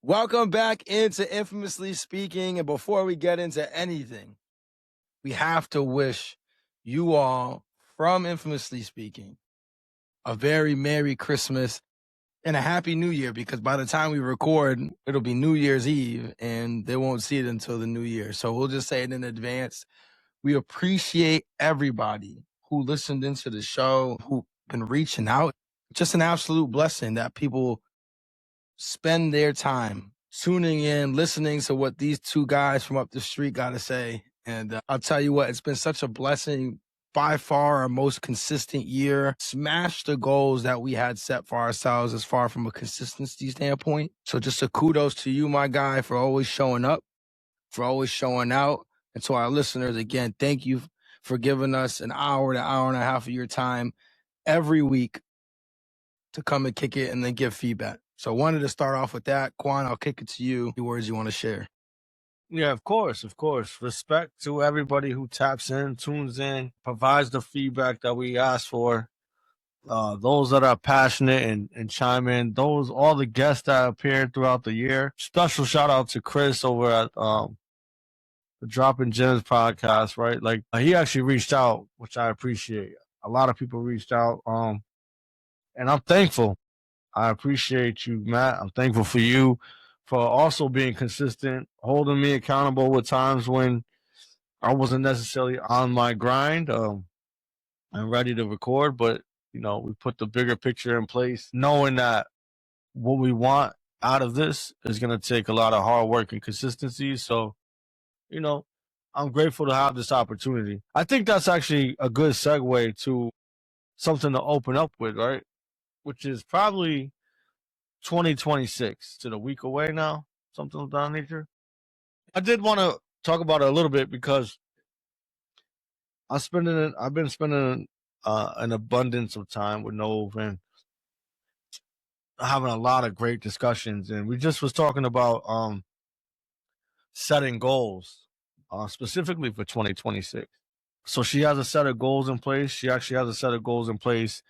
Welcome back into Infamously Speaking. And before we get into anything, we have to wish you all from Infamously Speaking a very Merry Christmas and a Happy New Year, because by the time we record, it'll be New Year's Eve and they won't see it until the new year. So we'll just say it in advance. We appreciate everybody who listened into the show, who've been reaching out. Just an absolute blessing that people spend their time tuning in, listening to what these two guys from up the street got to say. And I'll tell you what, it's been such a blessing. By far our most consistent year. Smashed the goals that we had set for ourselves as far from a consistency standpoint. So just a kudos to you, my guy, for always showing up, for always showing out. And to our listeners, again, thank you for giving us an hour to hour and a half of your time every week to come and kick it and then give feedback. So I wanted to start off with that. Quan, I'll kick it to you. Any words you want to share? Yeah, of course. Respect to everybody who taps in, tunes in, provides the feedback that we ask for. Those that are passionate and chime in, all the guests that appeared throughout the year. Special shout out to Chris over at the Dropping Gems podcast, right? Like he actually reached out, which I appreciate. A lot of people reached out, and I'm thankful. I appreciate you, Matt. I'm thankful for you for also being consistent, holding me accountable with times when I wasn't necessarily on my grind and ready to record, but we put the bigger picture in place, knowing that what we want out of this is going to take a lot of hard work and consistency. So, I'm grateful to have this opportunity. I think that's actually a good segue to something to open up with, right? Which is probably 2026. It's a week away now, something of that nature. I did want to talk about it a little bit because I've been spending an abundance of time with Nove and having a lot of great discussions. And we just was talking about setting goals, specifically for 2026. So she has a set of goals in place. She actually has a set of goals in place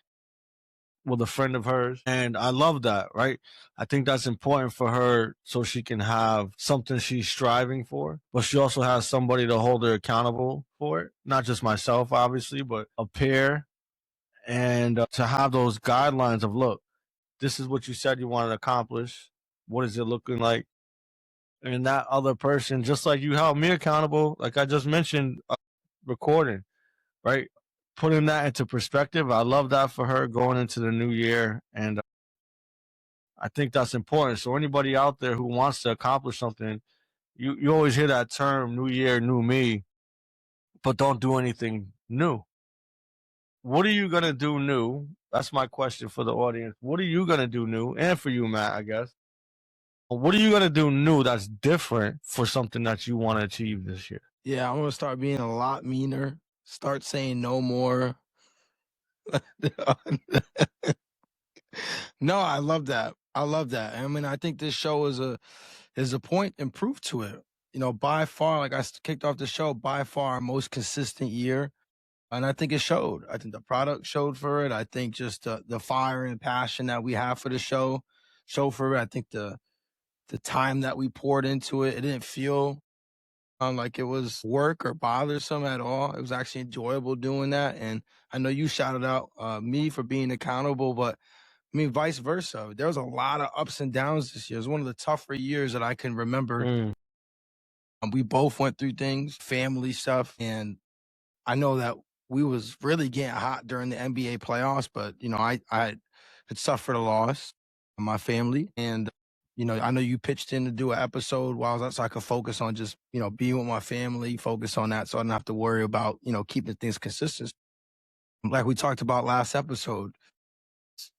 with a friend of hers. And I love that, right? I think that's important for her so she can have something she's striving for, but she also has somebody to hold her accountable for it. Not just myself, obviously, but a peer. And to have those guidelines of, look, this is what you said you wanted to accomplish. What is it looking like? And that other person, just like you held me accountable, like I just mentioned, recording, right? Putting that into perspective. I love that for her going into the new year. And I think that's important. So anybody out there who wants to accomplish something, you always hear that term, new year, new me, but don't do anything new. What are you going to do new? That's my question for the audience. What are you going to do new? And for you, Matt, I guess. What are you going to do new that's different for something that you want to achieve this year? Yeah, I'm going to start being a lot meaner. Start saying no more. No, I love that. I love that. I mean, I think this show is a point and proof to it. By far, like I kicked off the show, by far our most consistent year. And I think it showed. I think the product showed for it. I think just the fire and passion that we have for the show showed for it. I think the time that we poured into it, it didn't feel like it was work or bothersome at all. It was actually enjoyable doing that. And I know you shouted out me for being accountable, but I mean, vice versa. There was a lot of ups and downs this year. It was one of the tougher years that I can remember. We both went through things, family stuff, and I know that we was really getting hot during the NBA playoffs, but I had suffered a loss in my family, and I know you pitched in to do an episode while I was out, so I could focus on just being with my family, focus on that, so I didn't have to worry about keeping things consistent. Like we talked about last episode,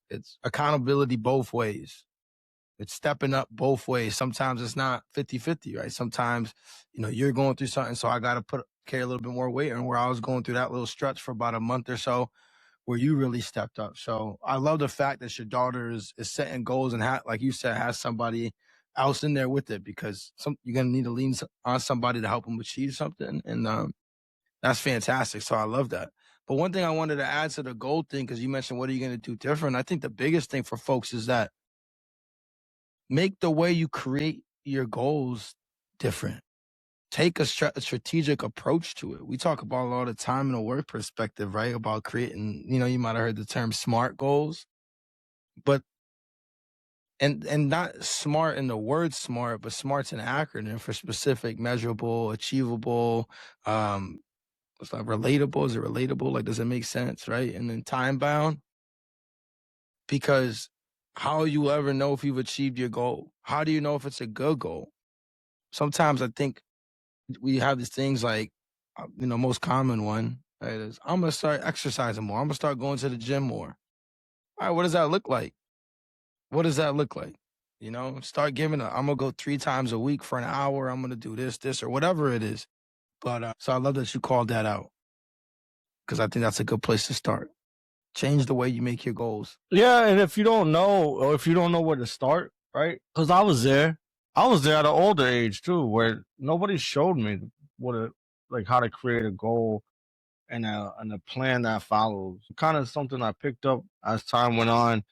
it's accountability both ways. It's stepping up both ways. Sometimes it's not 50-50, right? Sometimes, you're going through something, so I got to carry a little bit more weight. And where I was going through that little stretch for about a month or so, where you really stepped up. So I love the fact that your daughter is setting goals and like you said, has somebody else in there with it, because you're going to need to lean on somebody to help them achieve something. And that's fantastic. So I love that. But one thing I wanted to add to the goal thing, because you mentioned, what are you going to do different? I think the biggest thing for folks is that make the way you create your goals different. Take a strategic approach to it. We talk about a lot of time in a work perspective, right? About creating, you might have heard the term SMART goals, but and not smart in the word smart, but smart's an acronym for specific, measurable, achievable, it's like relatable. Is it relatable? Like, does it make sense, right? And then time bound, because how you ever know if you've achieved your goal? How do you know if it's a good goal? Sometimes I think we have these things like, most common one, right, is I'm going to start exercising more. I'm going to start going to the gym more. All right, what does that look like? What does that look like? Start giving I'm going to go 3 times a week for an hour. I'm going to do this, or whatever it is. But so I love that you called that out, because I think that's a good place to start. Change the way you make your goals. Yeah, and if you don't know, or if you don't know where to start, right? Because I was there at an older age too, where nobody showed me how to create a goal and a plan that follows. Kind of something I picked up as time went on,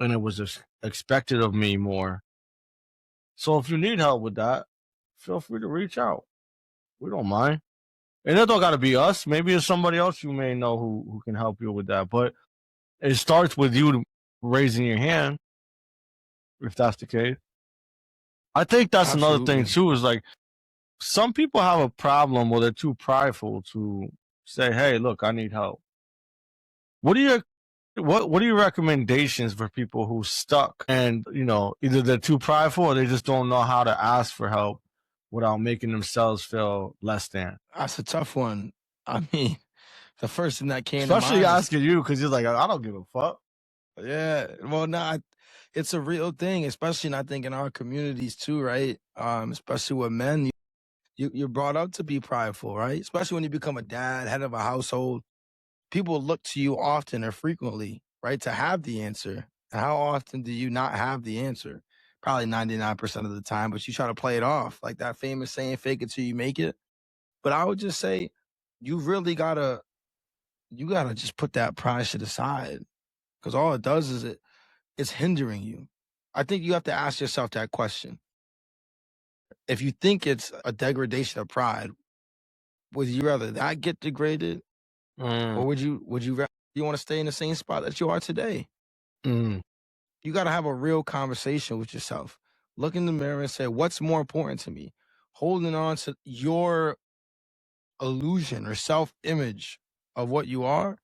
and it was just expected of me more. So if you need help with that, feel free to reach out. We don't mind. And it don't got to be us. Maybe it's somebody else you may know who can help you with that. But it starts with you raising your hand, if that's the case. I think that's another thing too, is like some people have a problem where they're too prideful to say, hey, look, I need help. What are your recommendations for people who stuck and, either they're too prideful or they just don't know how to ask for help without making themselves feel less than? That's a tough one. I mean, the first thing that came Especially to mind asking you, because you're like, I don't give a fuck. Yeah, well, no, it's a real thing, especially, and I think in our communities too, right? Especially with men, you're brought up to be prideful, right? Especially when you become a dad, head of a household, people look to you often or frequently, right, to have the answer. And how often do you not have the answer? Probably 99% of the time, but you try to play it off, like that famous saying, "Fake it till you make it." But I would just say, you really gotta just put that pride shit aside, because all it does is it's hindering you. I think you have to ask yourself that question. If you think it's a degradation of pride, would you rather that get degraded, or would you want to stay in the same spot that you are today? You got to have a real conversation with yourself. Look in the mirror and say, what's more important to me? Holding on to your illusion or self-image of what you are,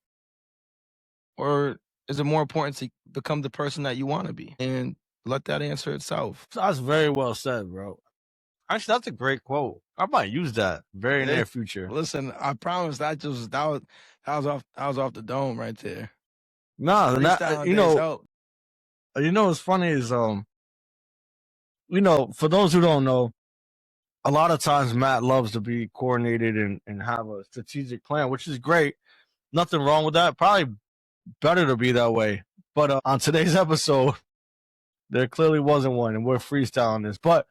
or is it more important to become the person that you want to be? And let that answer itself. That's very well said, bro. Actually, that's a great quote. I might use that very near future. Listen, I promise that was off the dome right there. Nah, what's funny is for those who don't know, a lot of times Matt loves to be coordinated and have a strategic plan, which is great. Nothing wrong with that. Probably better to be that way. But on today's episode, there clearly wasn't one, and we're freestyling this. But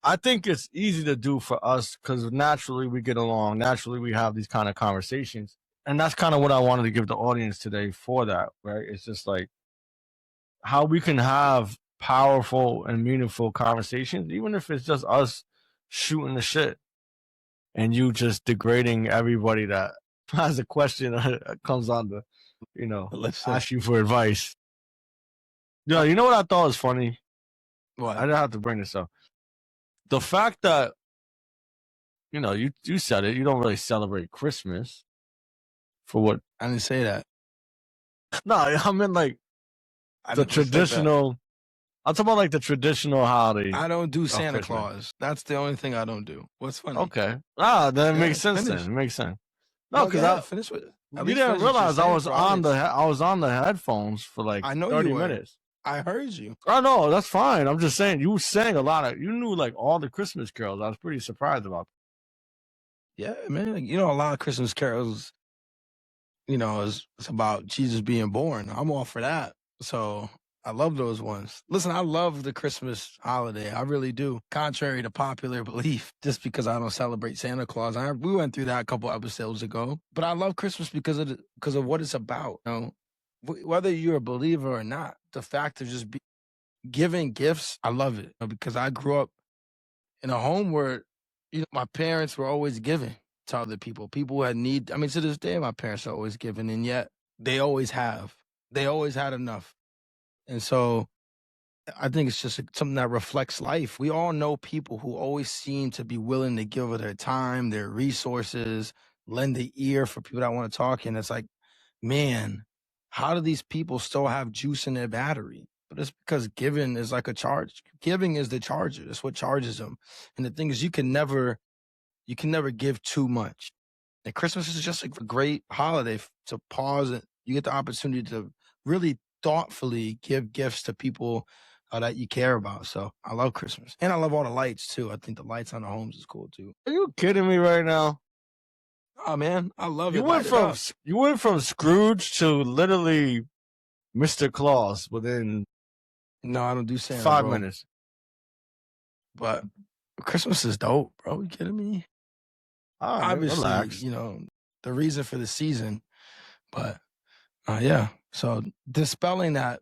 I think it's easy to do for us because naturally we get along. Naturally we have these kind of conversations. And that's kind of what I wanted to give the audience today for that, right? It's just like how we can have powerful and meaningful conversations, even if it's just us shooting the shit and you just degrading everybody that has a question that comes on to, ask you for advice. Yeah, you know what I thought was funny? What? I didn't have to bring this up. The fact that, you said it, you don't really celebrate Christmas. For what? I didn't say that. No, I meant like the traditional. I'm talking about like the traditional holiday. I don't do Santa Claus. That's the only thing I don't do. What's funny? Okay. Then it makes sense then. It makes sense. No, because I finished with it. You didn't realize I was on the headphones for like 30 minutes. I heard you. Oh no, that's fine. I'm just saying you sang you knew like all the Christmas carols. I was pretty surprised about that. Yeah, man. A lot of Christmas carols, it's about Jesus being born. I'm all for that. So I love those ones. Listen, I love the Christmas holiday. I really do. Contrary to popular belief, just because I don't celebrate Santa Claus. We went through that a couple episodes ago. But I love Christmas because of what it's about. Whether you're a believer or not, the fact of just giving gifts, I love it because I grew up in a home where, my parents were always giving to other people. People who had need. I mean, to this day, my parents are always giving, and yet they always have. They always had enough. And so I think it's just something that reflects life. We all know people who always seem to be willing to give of their time, their resources, lend the ear for people that want to talk. And it's like, man, how do these people still have juice in their battery? But it's because giving is like a charge. Giving is the charger. That's what charges them. And the thing is, you can never give too much. And Christmas is just like a great holiday to pause, and you get the opportunity to really thoughtfully give gifts to people that you care about. So I love Christmas, and I love all the lights too. I think the lights on the homes is cool too. Are you kidding me right now? Oh man, I love You it. went from Scrooge to literally Mr. Claus within No, I don't do Santa, 5 bro. minutes. But Christmas is dope, bro. You kidding me? All right, Obviously, relax. The reason for the season. But yeah. So dispelling that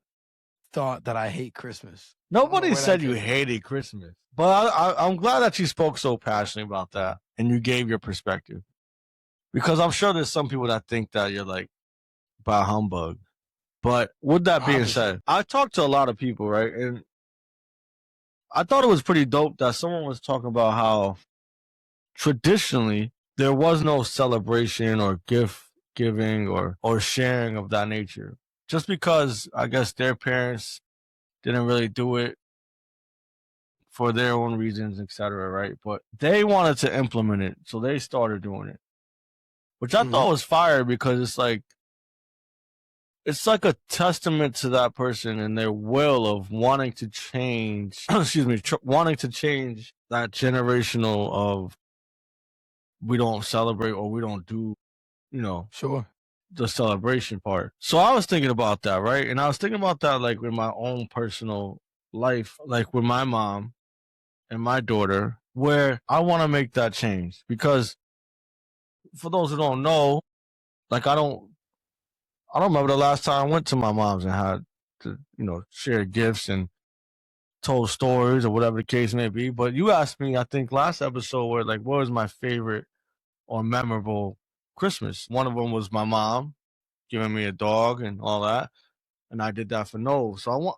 thought that I hate Christmas. Nobody said you hated Christmas, but I'm glad that you spoke so passionately about that and you gave your perspective. Because I'm sure there's some people that think that you're like bah humbug. But with that being said, I talked to a lot of people, right? And I thought it was pretty dope that someone was talking about how traditionally there was no celebration or gift giving or sharing of that nature. Just because I guess their parents didn't really do it for their own reasons, etc., right? But they wanted to implement it, so they started doing it. Which I thought was fire because it's like a testament to that person and their will of wanting to change, wanting to change that generational of we don't celebrate or we don't do, Sure. the celebration part. So I was thinking about that, right? And I was thinking about that like with my own personal life, like with my mom and my daughter, where I want to make that change because for those who don't know, like I don't remember the last time I went to my mom's and had to, share gifts and told stories or whatever the case may be. But you asked me, I think last episode, where like, what was my favorite or memorable Christmas? One of them was my mom giving me a dog and all that. And I did that for Nove. So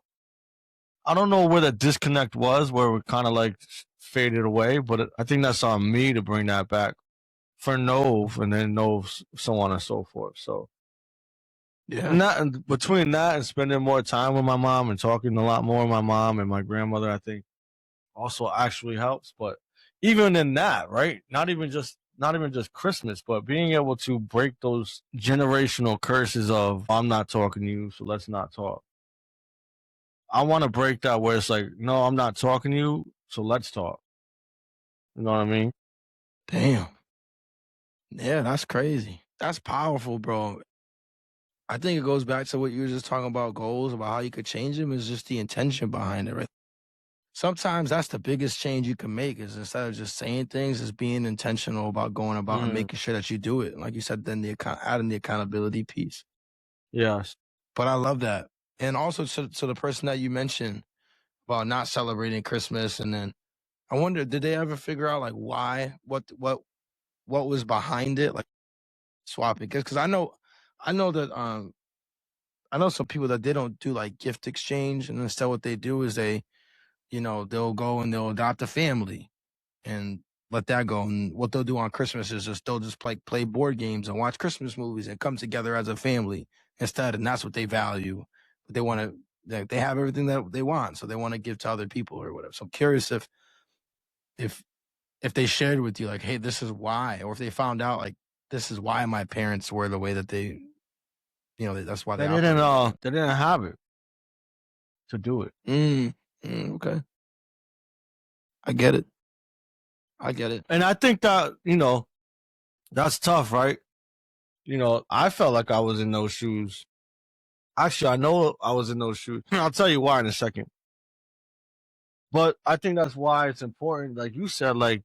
I don't know where the disconnect was, where we kind of like faded away, but I think that's on me to bring that back for Nove and then Nove, so on and so forth. So yeah, and between that and spending more time with my mom and talking a lot more with my mom and my grandmother, I think also actually helps. But even in that, right? Not even just Christmas, but being able to break those generational curses of I'm not talking to you, so let's not talk. I want to break that where it's like, no, I'm not talking to you, so let's talk. You know what I mean? Damn. Yeah, that's crazy. That's powerful, bro. I think it goes back to what you were just talking about, goals, about how you could change them, is just the intention behind it, right? Sometimes that's the biggest change you can make, is instead of just saying things, is being intentional about going about and making sure that you do it. Like you said, then adding the accountability piece. Yes. But I love that. And also to the person that you mentioned about not celebrating Christmas, and then I wonder, did they ever figure out like why, what was behind it, like swapping? Because I know that I know some people that they don't do like gift exchange, and instead what they do is they'll go and they'll adopt a family and let that go. And what they'll do on Christmas is they'll just play board games and watch Christmas movies and come together as a family instead. And that's what they value. But they want to, they have everything that they want, so they want to give to other people or whatever. So I'm curious if they shared with you like, hey, this is why, or if they found out like this is why my parents were the way that they, that's why they didn't have it to do it. Okay. I get it. And I think that, that's tough, right? I felt like I was in those shoes. Actually, I know I was in those shoes. I'll tell you why in a second. But I think that's why it's important, like you said, like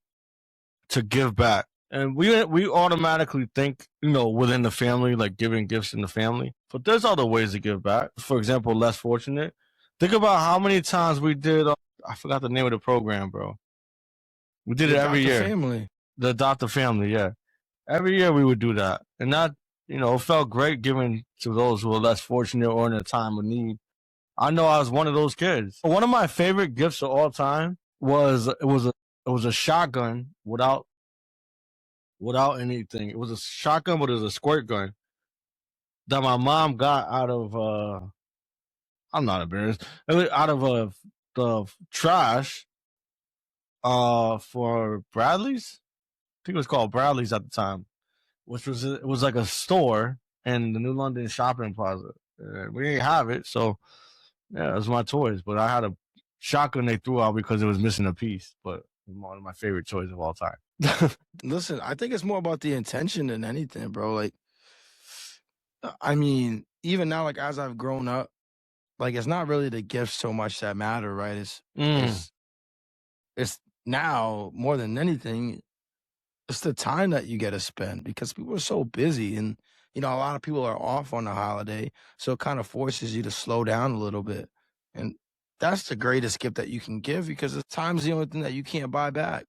to give back. And we automatically think, within the family, like giving gifts in the family. But there's other ways to give back. For example, less fortunate. Think about how many times we did. I forgot the name of the program, bro. We did The it every Adopt a year. Family. The Adopt a Family, yeah. Every year we would do that, and that it felt great giving to those who were less fortunate or in a time of need. I know I was one of those kids. One of my favorite gifts of all time was it was a shotgun without anything. It was a shotgun, but it was a squirt gun that my mom got out of I'm not embarrassed. It was out of the trash for Bradley's. I think it was called Bradley's at the time, which was it was like a store in the New London Shopping Plaza. We didn't have it, so yeah, it was my toys. But I had a shotgun they threw out because it was missing a piece. But one of my favorite toys of all time. Listen, I think it's more about the intention than anything, bro. Like, I mean, even now, like as I've grown up, like it's not really the gifts so much that matter, right? It's now more than anything, it's the time that you get to spend because people are so busy and a lot of people are off on the holiday, so it kind of forces you to slow down a little bit. And that's the greatest gift that you can give because the time's the only thing that you can't buy back.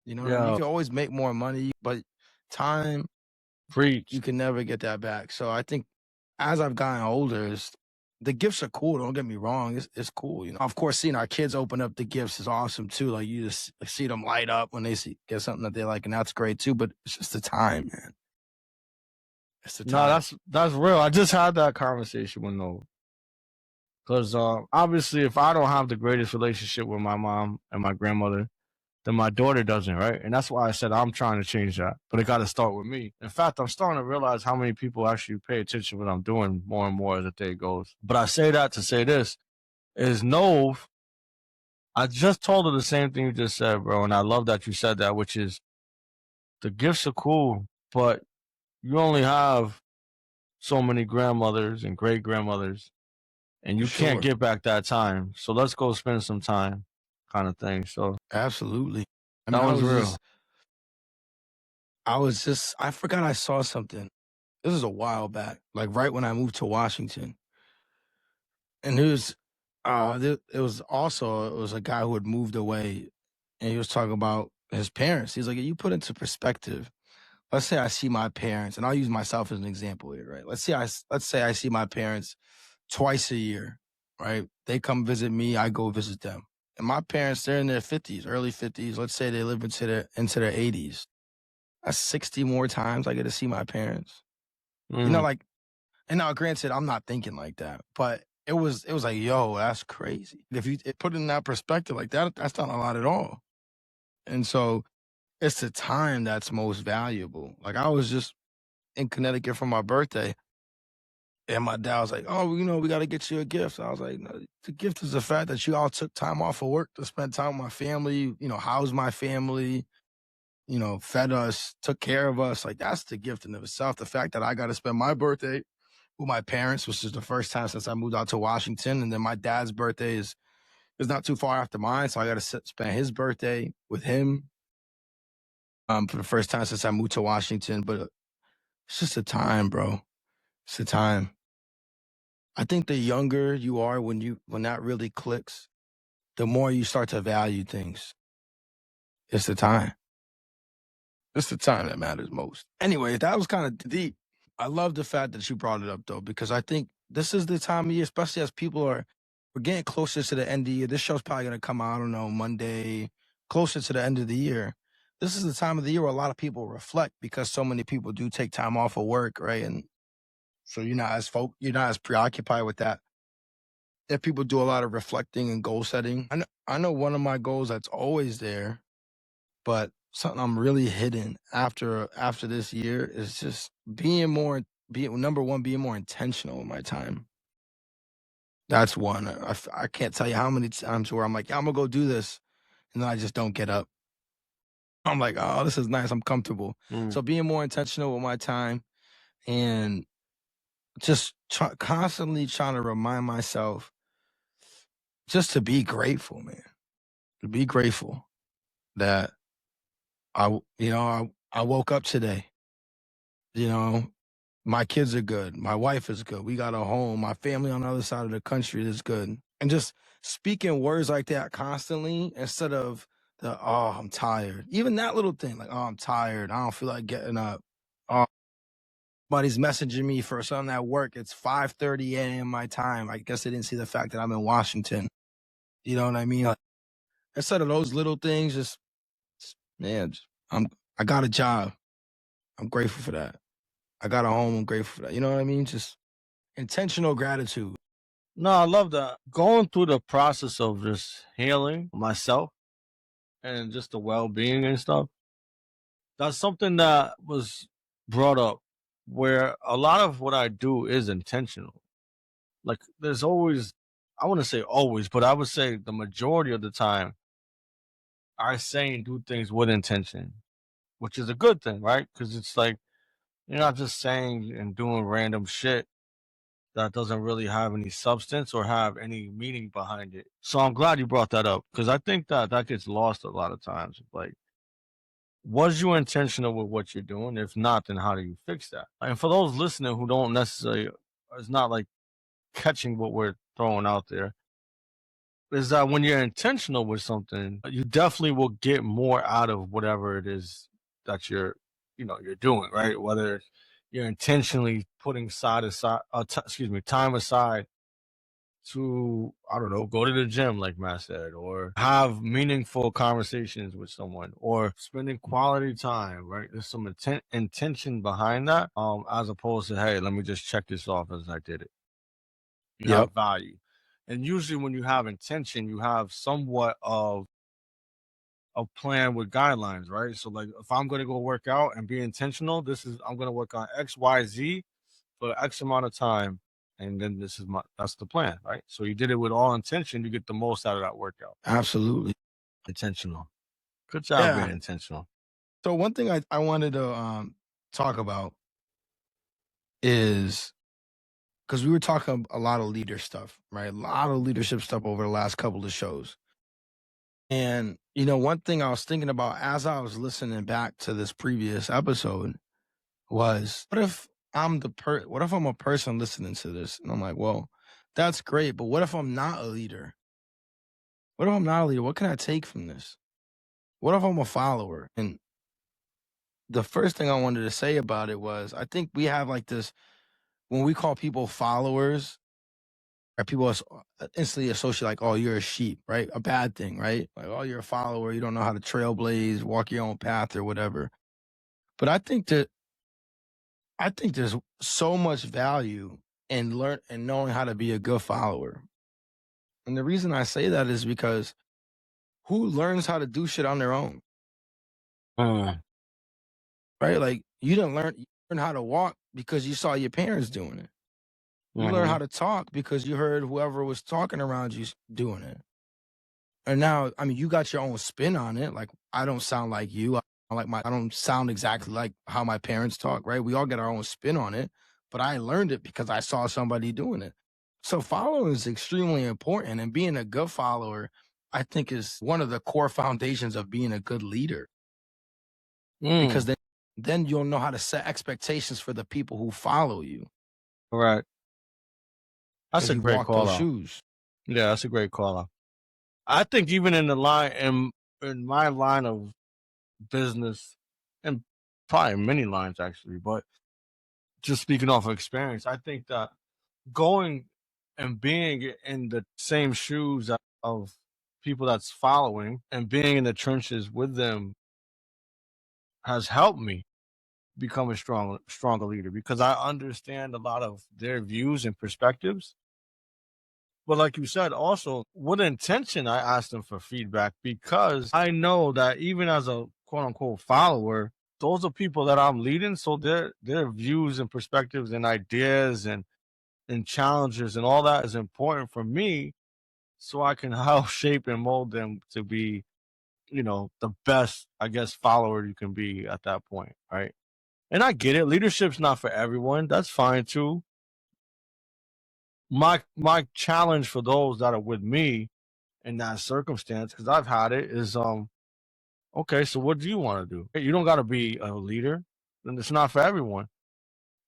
You know what I mean? You Yeah, can always make more money, but time, preach. you can never get that back. So I think as I've gotten older, the gifts are cool. Don't get me wrong. It's cool. Of course, seeing our kids open up the gifts is awesome too. Like you just see them light up when they get something that they like, and that's great too. But it's just the time, man. It's the No, time. that's real. I just had that conversation with Noah. Because obviously, if I don't have the greatest relationship with my mom and my grandmother, then my daughter doesn't, right? And that's why I said I'm trying to change that. But it got to start with me. In fact, I'm starting to realize how many people actually pay attention to what I'm doing more and more as the day goes. But I say that to say this is Nove. I just told her the same thing you just said, bro. And I love that you said that, which is the gifts are cool, but you only have so many grandmothers and great grandmothers, and you can't get back that time. So let's go spend some time, kind of thing. So Absolutely. I that mean, was real. I forgot I saw something. This is a while back, like right when I moved to Washington. And it was a guy who had moved away and he was talking about his parents. He's like, you put into perspective. Let's say I see my parents, and I'll use myself as an example here, right? Let's say I see my parents twice a year, right? They come visit me, I go visit them. And my parents, they're in their 50s, early 50s. Let's say they live into their 80s. That's 60 more times I get to see my parents. Like, and now granted, I'm not thinking like that, but it was like, yo, that's crazy. If you put it in that perspective like that, that's not a lot at all. And so it's the time that's most valuable. Like I was just in Connecticut for my birthday, and my dad was like, "Oh, we got to get you a gift." I was like, "No, the gift is the fact that you all took time off of work to spend time with my family. Housed my family. Fed us, took care of us. Like that's the gift in of itself. The fact that I got to spend my birthday with my parents, which is the first time since I moved out to Washington, and then my dad's birthday is not too far after mine, so I got to spend his birthday with him. For the first time since I moved to Washington, but it's just a time, bro. It's a time. I think the younger you are when that really clicks, the more you start to value things. It's the time. It's the time that matters most. Anyway, that was kind of deep. I love the fact that you brought it up though, because I think this is the time of year, especially as we're getting closer to the end of the year. This show's probably gonna come out, I don't know, Monday, closer to the end of the year. This is the time of the year where a lot of people reflect because so many people do take time off of work, right? And so you're not as preoccupied with that. If people do a lot of reflecting and goal setting. I know one of my goals that's always there, but something I'm really hitting after this year is just being more intentional with my time. That's one. I can't tell you how many times where I'm like, yeah, I'm gonna go do this, and then I just don't get up. I'm like, oh, this is nice. I'm comfortable. So being more intentional with my time and just constantly trying to remind myself just to be grateful, man. To be grateful that I woke up today. My kids are good. My wife is good. We got a home. My family on the other side of the country is good. And just speaking words like that constantly instead of the, oh, I'm tired. Even that little thing, like, oh, I'm tired. I don't feel like getting up. Oh, somebody's messaging me for something at work. It's 5:30 a.m. my time. I guess they didn't see the fact that I'm in Washington. You know what I mean? Like, instead of those little things, man, I got a job. I'm grateful for that. I got a home. I'm grateful for that. You know what I mean? Just intentional gratitude. No, I love that. Going through the process of just healing myself and just the well being and stuff. That's something that was brought up where a lot of what I do is intentional. Like there's always, I wouldn't say always, but I would say the majority of the time I say and do things with intention, which is a good thing, right? Because it's like you're not just saying and doing random shit that doesn't really have any substance or have any meaning behind it. So I'm glad you brought that up because I think that that gets lost a lot of times. Like, was you intentional with what you're doing? If not, then how do you fix that? And for those listening who don't necessarily, it's not like catching what we're throwing out there, is that when you're intentional with something, you definitely will get more out of whatever it is that you're doing, right? Whether you're intentionally putting time aside to, I don't know, go to the gym, like Matt said, or have meaningful conversations with someone, or spending quality time, right? There's some intention behind that, as opposed to, hey, let me just check this off as I did it. You Yep. have value. And usually when you have intention, you have somewhat of a plan with guidelines, right? So like if I'm gonna go work out and be intentional, I'm gonna work on X, Y, Z for X amount of time. And then that's the plan, right? So you did it with all intention, you get the most out of that workout. Absolutely. Intentional. Good job being Yeah. intentional. So one thing I wanted to talk about is because we were talking a lot of leader stuff, right? A lot of leadership stuff over the last couple of shows. And, one thing I was thinking about as I was listening back to this previous episode was, what if I'm a person listening to this? And I'm like, well, that's great, but what if I'm not a leader? What if I'm not a leader? What can I take from this? What if I'm a follower? And the first thing I wanted to say about it was, I think we have like this, when we call people followers, right, people instantly associate like, oh, you're a sheep, right? A bad thing, right? Like, oh, you're a follower. You don't know how to trailblaze, walk your own path or whatever. But I think there's so much value in knowing how to be a good follower. And the reason I say that is because who learns how to do shit on their own, Mm. right? Like you learn how to walk because you saw your parents doing it. You learn how to talk because you heard whoever was talking around you doing it. And now, I mean, you got your own spin on it. Like I don't sound like you. I don't sound exactly like how my parents talk, right? We all get our own spin on it, but I learned it because I saw somebody doing it. So following is extremely important, and being a good follower, I think, is one of the core foundations of being a good leader. Because then you'll know how to set expectations for the people who follow you. Right. That's a You great walk call those out. shoes. Yeah, that's a great call out. I think even in my line of business, and probably many lines actually, but just speaking off of experience, I think that going and being in the same shoes of people that's following and being in the trenches with them has helped me become a stronger leader because I understand a lot of their views and perspectives. But like you said, also with intention, I asked them for feedback because I know that even as a quote unquote follower, those are people that I'm leading. So their views and perspectives and ideas and challenges and all that is important for me so I can help shape and mold them to be, the best, I guess, follower you can be at that point. Right. And I get it. Leadership's not for everyone. That's fine too. My challenge for those that are with me in that circumstance, because I've had it, is okay, so what do you want to do? Hey, you don't gotta be a leader, and it's not for everyone.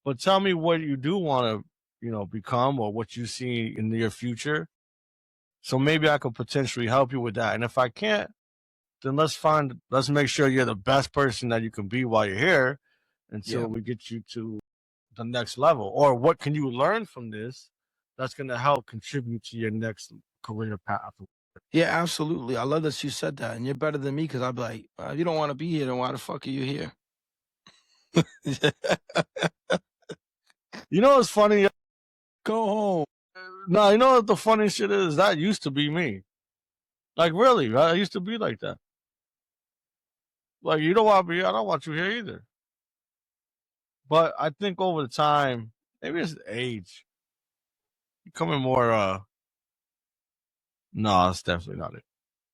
But tell me what you do want to, become or what you see in your future. So maybe I could potentially help you with that. And if I can't, then let's make sure you're the best person that you can be while you're here until Yeah. we get you to the next level. Or what can you learn from this that's going to help contribute to your next career path? Yeah, absolutely. I love that you said that. And you're better than me because I'd be like, you don't want to be here, then why the fuck are you here? You know what's funny? Go home. No, you know what the funny shit is? That used to be me. Like, really, right? I used to be like that. Like, you don't want to be here, I don't want you here either. But I think over the time, maybe it's age, becoming more, no, it's definitely not it.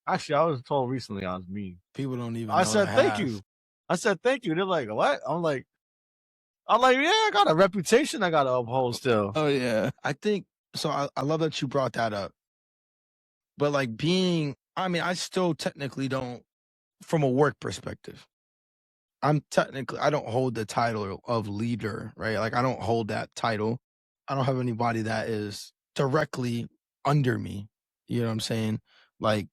Actually, I was told recently I was mean. People don't even I know said, the thank half. you. I said, thank you. They're like, what? I'm like, yeah, I got a reputation I got to uphold still. Oh, yeah. I think, so I love that you brought that up. But like I still technically don't, from a work perspective, I don't hold the title of leader, right? Like I don't hold that title. I don't have anybody that is directly under me. You know what I'm saying? Like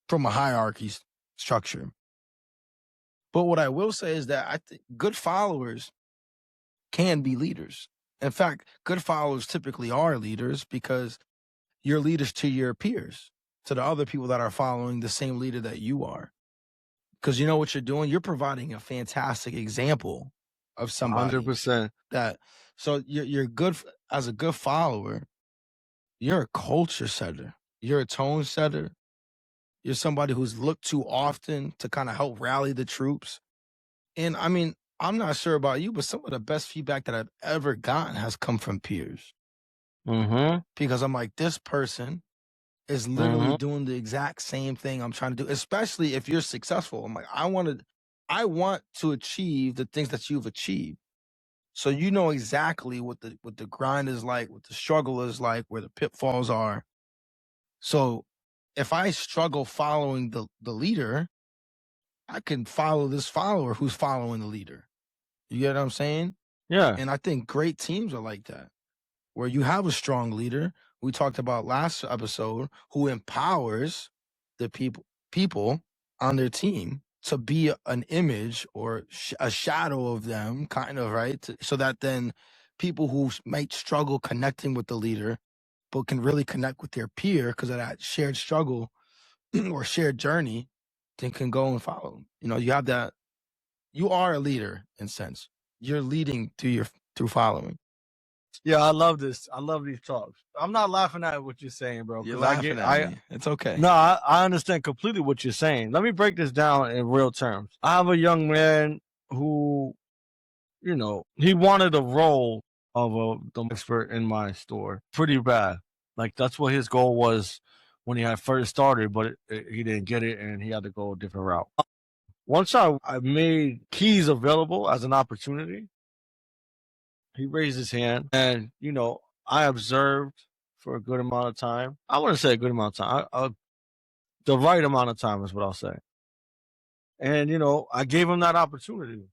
from a hierarchy structure. But what I will say is that I think good followers can be leaders. In fact, good followers typically are leaders because you're leaders to your peers, to the other people that are following the same leader that you are. Because you know what you're doing? You're providing a fantastic example of somebody 100%. that, so you're good as a good follower. You're a culture setter. You're a tone setter. You're somebody who's looked to often to kind of help rally the troops. And I mean, I'm not sure about you, but some of the best feedback that I've ever gotten has come from peers. Mm-hmm. Because I'm like, this person is literally doing the exact same thing I'm trying to do, especially if you're successful. I'm like, I want to achieve the things that you've achieved. So you know exactly what the grind is like, what the struggle is like, where the pitfalls are. So if I struggle following the leader, I can follow this follower who's following the leader. You get what I'm saying? Yeah. And I think great teams are like that, where you have a strong leader. We talked about last episode who empowers the people on their team to be an image or a shadow of them, kind of, right? So that then people who might struggle connecting with the leader, but can really connect with their peer because of that shared struggle or shared journey, then can go and follow. You know, you have that. You are a leader in a sense. You're leading through following. Yeah, I love this. I love these talks. I'm not laughing at what you're saying, bro. You're 'cause laughing at me. It's okay. No, I understand completely what you're saying. Let me break this down in real terms. I have a young man who, you know, he wanted a role of the expert in my store pretty bad. Like that's what his goal was when he had first started, but he didn't get it and he had to go a different route. Once I made keys available as an opportunity, he raised his hand and, you know, I observed for a good amount of time. I wouldn't say a good amount of time. The right amount of time is what I'll say. And, you know, I gave him that opportunity.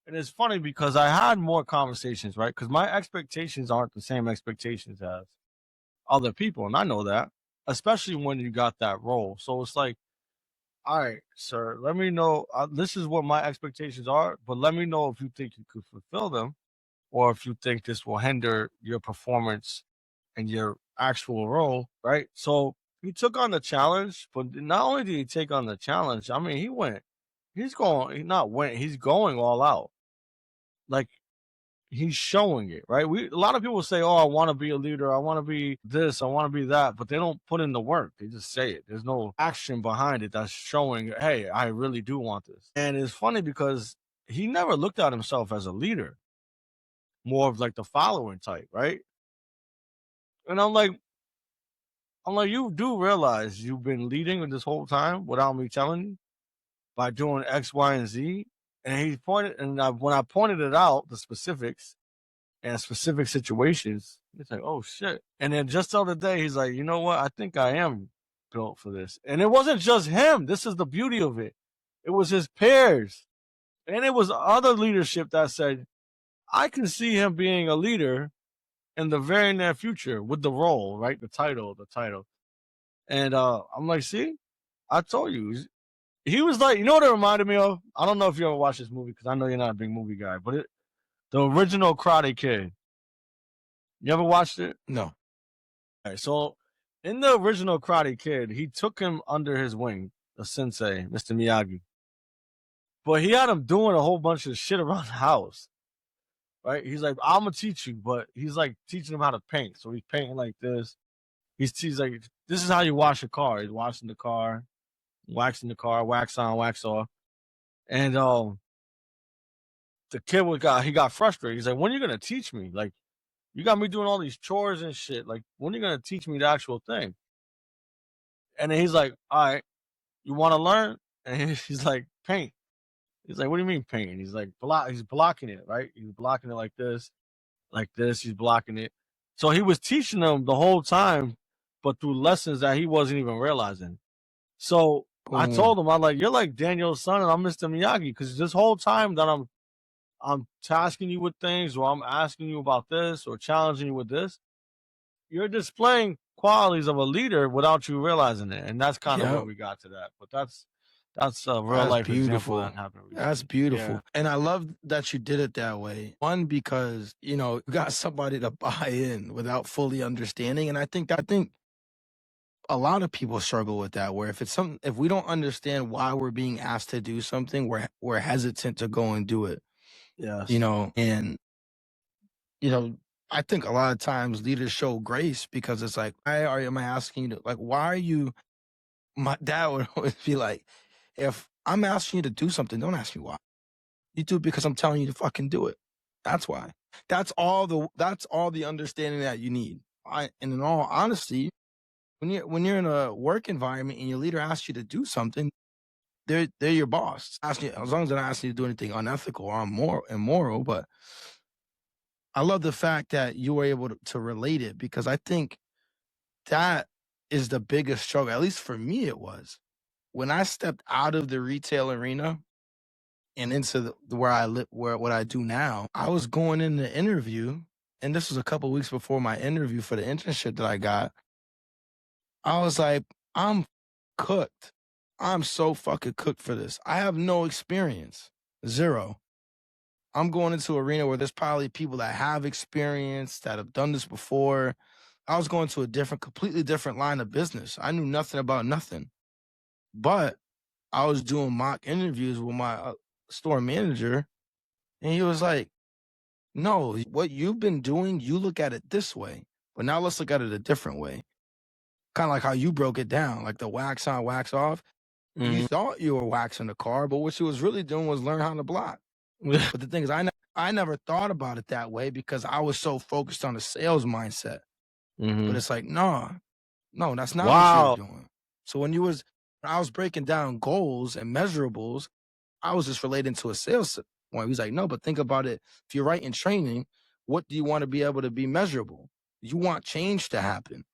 And it's funny because I had more conversations, right? Because my expectations aren't the same expectations as other people. And I know that, especially when you got that role. So it's like, all right, sir, let me know. This is what my expectations are, but let me know if you think you could fulfill them or if you think this will hinder your performance and your actual role, right? So he took on the challenge, but not only did he take on the challenge, I mean, he's going all out. Like he's showing it, right? A lot of people say, "Oh, I want to be a leader. I want to be this. I want to be that," but they don't put in the work. They just say it. There's no action behind it that's showing, "Hey, I really do want this." And it's funny because he never looked at himself as a leader, more of like the following type, right? And you do realize you've been leading this whole time without me telling you by doing X, Y, and Z. And he pointed, and when I pointed it out, the specifics and specific situations, it's like, oh shit. And then just the other day, he's like, you know what? I think I am built for this. And it wasn't just him. This is the beauty of it. It was his peers. And it was other leadership that said, I can see him being a leader in the very near future with the role, right? The title. And I'm like, see, I told you. He was like, you know what it reminded me of? I don't know if you ever watched this movie because I know you're not a big movie guy, but the original Karate Kid. You ever watched it? No. All right, so in the original Karate Kid, he took him under his wing, the sensei, Mr. Miyagi. But he had him doing a whole bunch of shit around the house. Right? He's like, I'm gonna teach you, but he's like teaching him how to paint. So he's painting like this. He's like, this is how you wash a car. He's washing the car, waxing the car, wax on, wax off. And the kid got frustrated. He's like, when are you gonna teach me? Like, you got me doing all these chores and shit. Like, when are you gonna teach me the actual thing? And then he's like, all right, you want to learn? And he's like, paint. He's like, what do you mean paint? He's like, he's blocking it, right? He's blocking it like this. He's blocking it. So he was teaching them the whole time, but through lessons that he wasn't even realizing. So I told him, I'm like, you're like Daniel's son and I'm Mr. Miyagi, because this whole time that I'm tasking you with things, or I'm asking you about this, or challenging you with this, you're displaying qualities of a leader without you realizing it. And that's kind of where we got to that. But that's a real life example that happened recently. That's beautiful. Yeah. And I love that you did it that way. One, because, you know, you got somebody to buy in without fully understanding. And I think a lot of people struggle with that, where if we don't understand why we're being asked to do something, we're hesitant to go and do it. Yes. You know, and, you know, I think a lot of times leaders show grace because it's like, why am I asking you to, like, why are you, my dad would always be like, if I'm asking you to do something, don't ask me why. You do it because I'm telling you to fucking do it. That's why. That's all the understanding that you need. And in all honesty, when you're in a work environment and your leader asks you to do something, they're your boss. As long as they're not asking you to do anything unethical or immoral, but I love the fact that you were able to relate it, because I think that is the biggest struggle. At least for me, it was. When I stepped out of the retail arena and into where I live, what I do now, I was going in the interview, and this was a couple weeks before my interview for the internship that I got. I was like, I'm cooked. I'm so fucking cooked for this. I have no experience. Zero. I'm going into an arena where there's probably people that have experience, that have done this before. I was going to a completely different line of business. I knew nothing about nothing. But I was doing mock interviews with my store manager, and he was like, no, what you've been doing, you look at it this way, but now let's look at it a different way. Kind of like how you broke it down, like the wax on, wax off. Mm-hmm. You thought you were waxing the car, but what you was really doing was learn how to block. But the thing is, I never thought about it that way because I was so focused on the sales mindset. Mm-hmm. But it's like, no, that's not what you were doing. So when I was breaking down goals and measurables, I was just relating to a sales point. He's like, no, but think about it. If you're right in training, what do you want to be able to be measurable? You want change to happen.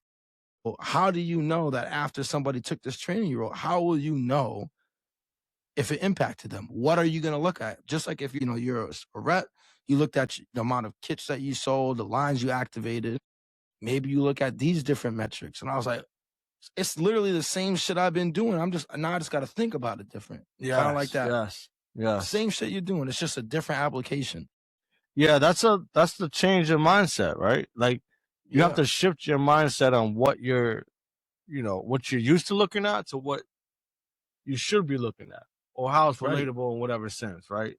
Well, how do you know that after somebody took this training you wrote, how will you know if it impacted them? What are you going to look at? Just like if, you're a rep, you looked at the amount of kits that you sold, the lines you activated. Maybe you look at these different metrics. And I was like, it's literally the same shit I've been doing. I just got to think about it different. Yeah, kind of like that. Yes. Same shit you're doing. It's just a different application. Yeah, that's the change in mindset, right? Like you have to shift your mindset on what you're used to looking at to what you should be looking at, or how it's relatable in whatever sense, right?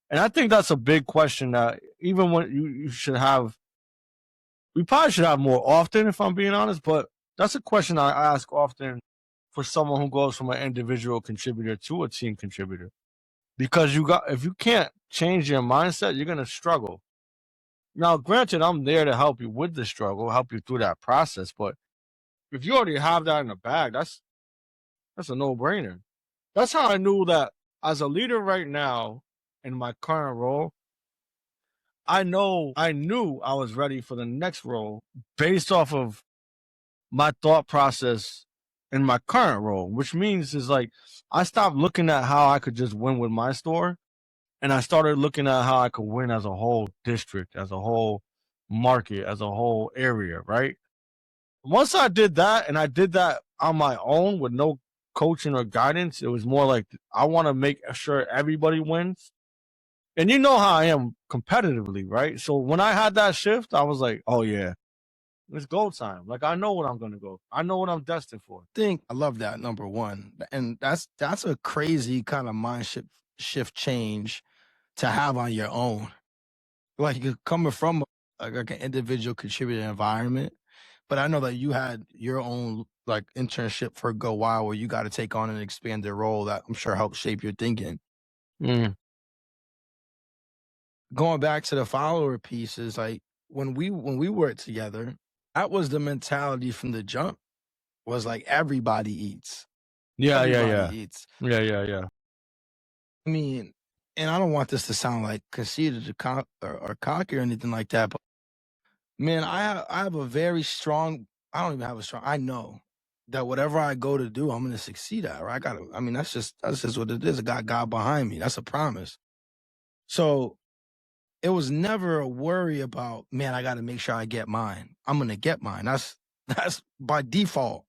And I think that's a big question that even when you should have, we probably should have more often, if I'm being honest, but that's a question I ask often for someone who goes from an individual contributor to a team contributor. Because if you can't change your mindset, you're going to struggle. Now, granted, I'm there to help you with the struggle, help you through that process. But if you already have that in the bag, that's a no-brainer. That's how I knew that as a leader right now in my current role, I knew I was ready for the next role based off of my thought process in my current role, which means is like I stopped looking at how I could just win with my store, and I started looking at how I could win as a whole district, as a whole market, as a whole area, right? once I did that, and I did that on my own with no coaching or guidance, it was more like I want to make sure everybody wins. And you know how I am competitively, right? So when I had that shift, I was like, oh yeah, it's go time. Like I know what I'm gonna go. I know what I'm destined for. I love that, number one. And that's a crazy kind of mind shift change to have on your own. Like you're coming from like an individual contributor environment, but I know that you had your own like internship for Go Wild where you got to take on an expanded role that I'm sure helped shape your thinking. Mm. Going back to the follower pieces, like when we worked together, that was the mentality from the jump. Was like everybody eats. Yeah, Everybody eats. yeah. I mean, and I don't want this to sound like conceited or cocky or anything like that, but man, I have a very strong. I don't even have a strong. I know that whatever I go to do, I'm going to succeed at. Right? I mean, that's just what it is. I got God behind me. That's a promise. So it was never a worry about, man, I got to make sure I get mine. I'm going to get mine. That's by default.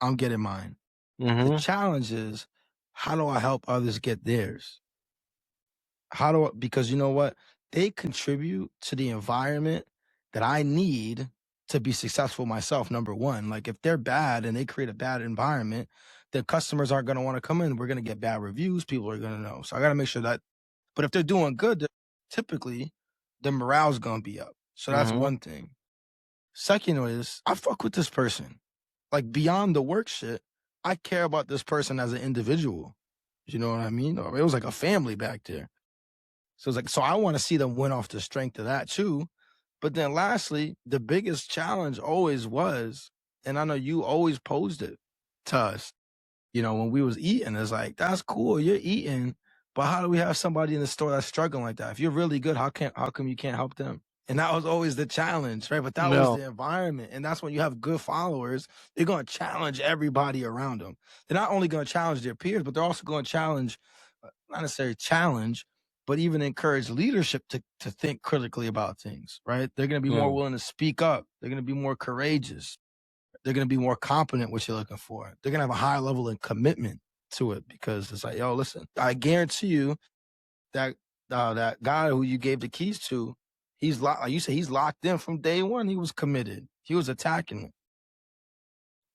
I'm getting mine. Mm-hmm. The challenge is, how do I help others get theirs? Because you know what? They contribute to the environment that I need to be successful myself, number one. Like if they're bad and they create a bad environment, then customers aren't going to want to come in. We're going to get bad reviews. People are going to know. So I got to make sure that, but if they're doing good, typically the morale's going to be up. So that's one thing. Second is, I fuck with this person. Like beyond the work shit, I care about this person as an individual. You know what I mean? It was like a family back there. So it's like, so I want to see them win off the strength of that too. But then lastly, the biggest challenge always was, and I know you always posed it to us, you know, when we was eating, it's like, that's cool, you're eating, but how do we have somebody in the store that's struggling like that? If you're really good, how come you can't help them? And that was always the challenge, right? But that was the environment. And that's when you have good followers, they're going to challenge everybody around them. They're not only going to challenge their peers, but they're also going to challenge, not necessarily challenge, but even encourage leadership to think critically about things, right? They're going to be more willing to speak up. They're going to be more courageous. They're going to be more competent, what you're looking for. They're going to have a high level of commitment to it because it's like, yo, listen, I guarantee you that that guy who you gave the keys to, he's like you said, he's locked in from day one. He was committed. He was attacking it.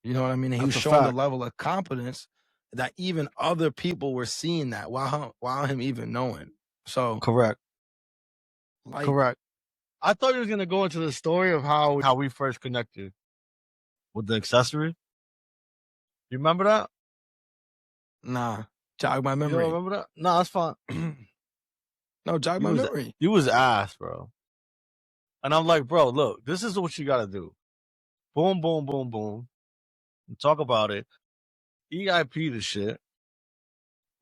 You know what I mean? And he was showing the level of competence that even other people were seeing that while him even knowing. So correct. Like, correct. I thought you was gonna go into the story of how we first connected with the accessory. You remember that? Nah, jog my You memory. don't remember that? No, that's fine. No, jog my memory. You was ass, bro. And I'm like, bro, look, this is what you gotta do. Boom, boom, boom, boom. Talk about it. EIP the shit.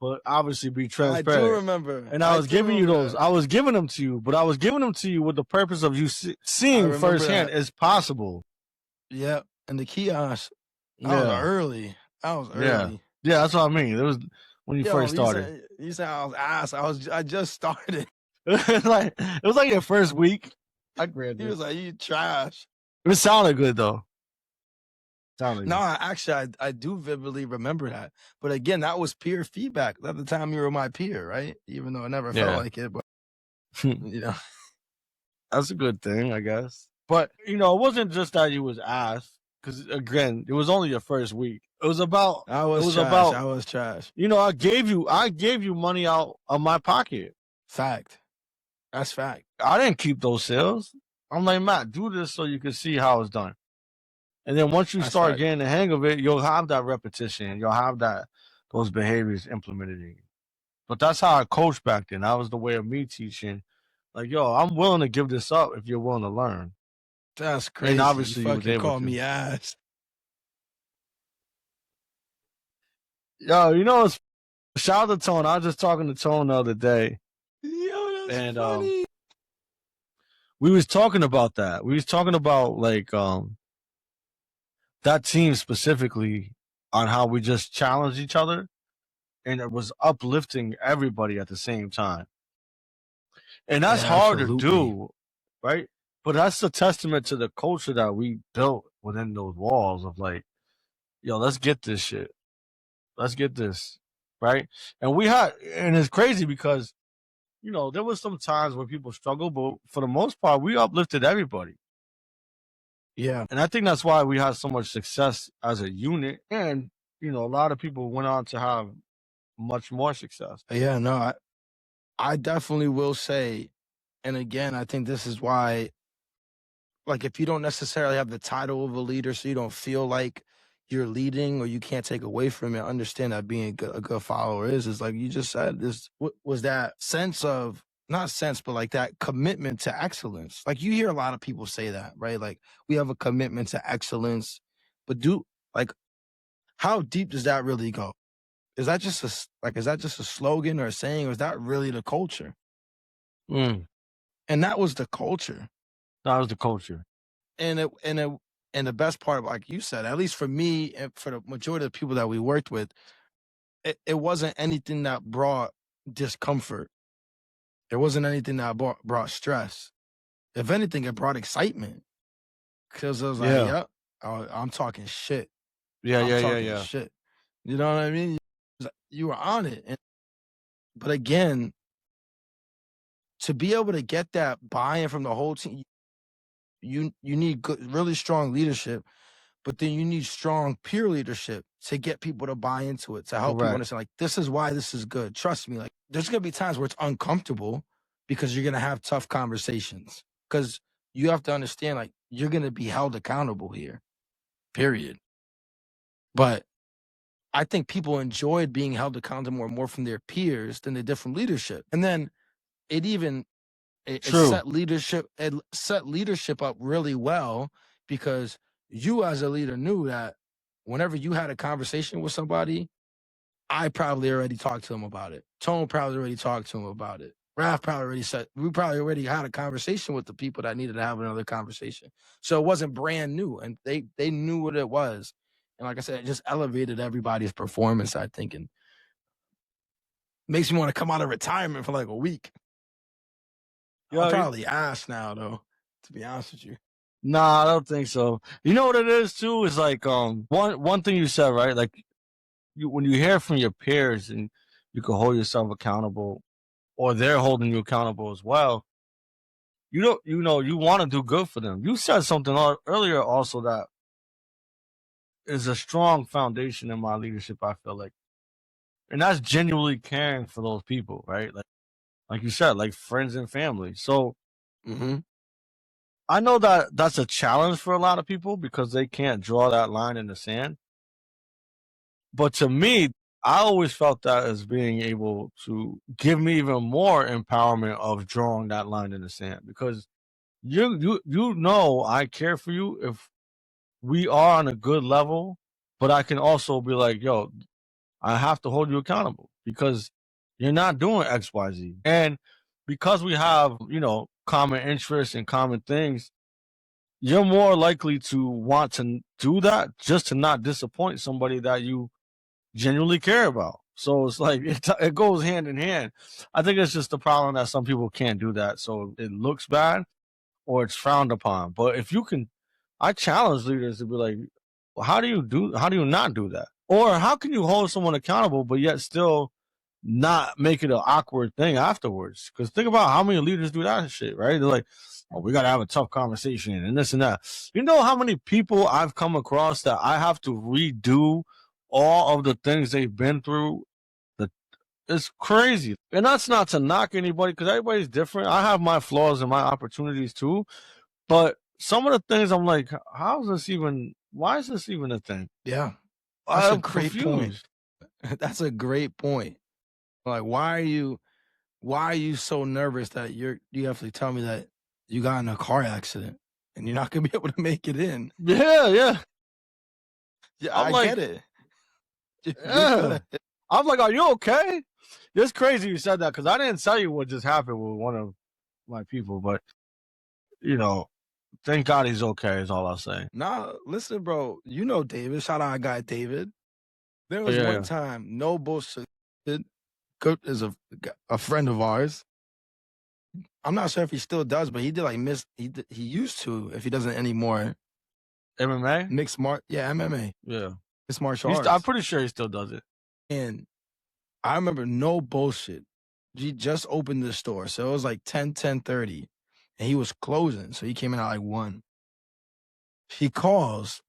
But obviously be transparent. I do remember. And I was giving you those. I was giving them to you, but I was giving them to you with the purpose of you seeing firsthand as possible. Yep. And the kiosk, I was early. Yeah, that's what I mean. It was when you first started. You said I was ass. I just started. It was like your first week. I grabbed it. He was like, you trash. It sounded good though. No, actually, I do vividly remember that. But again, that was peer feedback. At the time, you were my peer, right? Even though it never felt like it, but you know, that's a good thing, I guess. But you know, it wasn't just that you was ass. Because again, it was only your first week. It was about. I was trash. You know, I gave you money out of my pocket. Fact. That's fact. I didn't keep those sales. I'm like, Matt, do this so you can see how it's done. And then once you start getting the hang of it, you'll have that repetition. You'll have those behaviors implemented in you. But that's how I coached back then. That was the way of me teaching. Like, yo, I'm willing to give this up if you're willing to learn. That's crazy. And obviously, you fucking called me ass. Yo, you know, shout out to Tone. I was just talking to Tone the other day. Yo, that's funny. We was talking about that. We was talking about like that team specifically on how we just challenged each other and it was uplifting everybody at the same time. And that's hard to do, right? But that's a testament to the culture that we built within those walls of like, yo, let's get this shit. Let's get this. Right. And it's crazy because, there was some times where people struggle, but for the most part, we uplifted everybody. Yeah. And I think that's why we had so much success as a unit. And, a lot of people went on to have much more success. Yeah, no, I definitely will say, and again, I think this is why, like, if you don't necessarily have the title of a leader, so you don't feel like you're leading or you can't take away from it, understand that being a good follower is like you just said, was that sense of, not sense, but like that commitment to excellence. Like you hear a lot of people say that, right? Like we have a commitment to excellence, but like, how deep does that really go? Is that just a slogan or a saying, or is that really the culture? Mm, And that was the culture. that was the culture. And the best part, like you said, at least for me and for the majority of the people that we worked with, it wasn't anything that brought discomfort. It wasn't anything that brought stress. If anything, it brought excitement. Because I was like, Yeah. yep, I'm talking shit. Yeah, I'm yeah, yeah, talking yeah. shit. You know what I mean? You were on it. But again, to be able to get that buy-in from the whole team, you need good, really strong leadership, but then you need strong peer leadership to get people to buy into it, to help people Correct. understand, like, this is why this is good. Trust me, like, there's gonna be times where it's uncomfortable because you're gonna have tough conversations. Because you have to understand, like, you're gonna be held accountable here, period. But I think people enjoyed being held accountable more from their peers than they did from leadership. And then it even it True. set leadership up really well, because you as a leader knew that whenever you had a conversation with somebody, I probably already talked to them about it. Tone probably already talked to him about it. Raph probably already said, we probably already had a conversation with the people that needed to have another conversation. So it wasn't brand new, and they knew what it was. And like I said, it just elevated everybody's performance, I think, and makes me want to come out of retirement for like a week. Yeah, I'm probably ass now, though, to be honest with you. Nah, I don't think so. You know what it is too? Is like one thing you said, right? Like when you hear from your peers and you can hold yourself accountable, or they're holding you accountable as well. You want to do good for them. You said something earlier also that is a strong foundation in my leadership, I feel like. And that's genuinely caring for those people, right? Like you said, like friends and family. So I know that that's a challenge for a lot of people because they can't draw that line in the sand. But to me, I always felt that as being able to give me even more empowerment of drawing that line in the sand, because I care for you if we are on a good level, but I can also be like, yo, I have to hold you accountable because you're not doing XYZ. And because we have, common interests and common things, you're more likely to want to do that just to not disappoint somebody that you genuinely care about. So it's like it goes hand in hand. I think it's just the problem that some people can't do that, so it looks bad or it's frowned upon. But if you can, I challenge leaders to be like, well, how do you not do that? Or how can you hold someone accountable but yet still not make it an awkward thing afterwards? Because think about how many leaders do that shit, right? They're like, oh, we got to have a tough conversation and this and that. You know how many people I've come across that I have to redo all of the things they've been through? It's crazy. And that's not to knock anybody, because everybody's different. I have my flaws and my opportunities too. But some of the things I'm like, why is this even a thing? Yeah. That's I'm a great confused. point. That's a great point. Like, why are you so nervous that you have to tell me that you got in a car accident and you're not gonna be able to make it in? Yeah. Yeah, I'm I like, get it. You're yeah. good. I'm like, are you okay? It's crazy you said that because I didn't tell you what just happened with one of my people, but thank God he's okay is all I'll say. Nah, listen, bro. You know David. Shout out our guy David. There was one time, no bullshit. Kurt is a friend of ours. I'm not sure if he still does, but he did he used to, if he doesn't anymore. MMA? MMA. Yeah. It's martial arts. I'm pretty sure he still does it. And I remember, no bullshit, he just opened the store. So it was like 10:30, and he was closing. So he came in at like 1. He calls,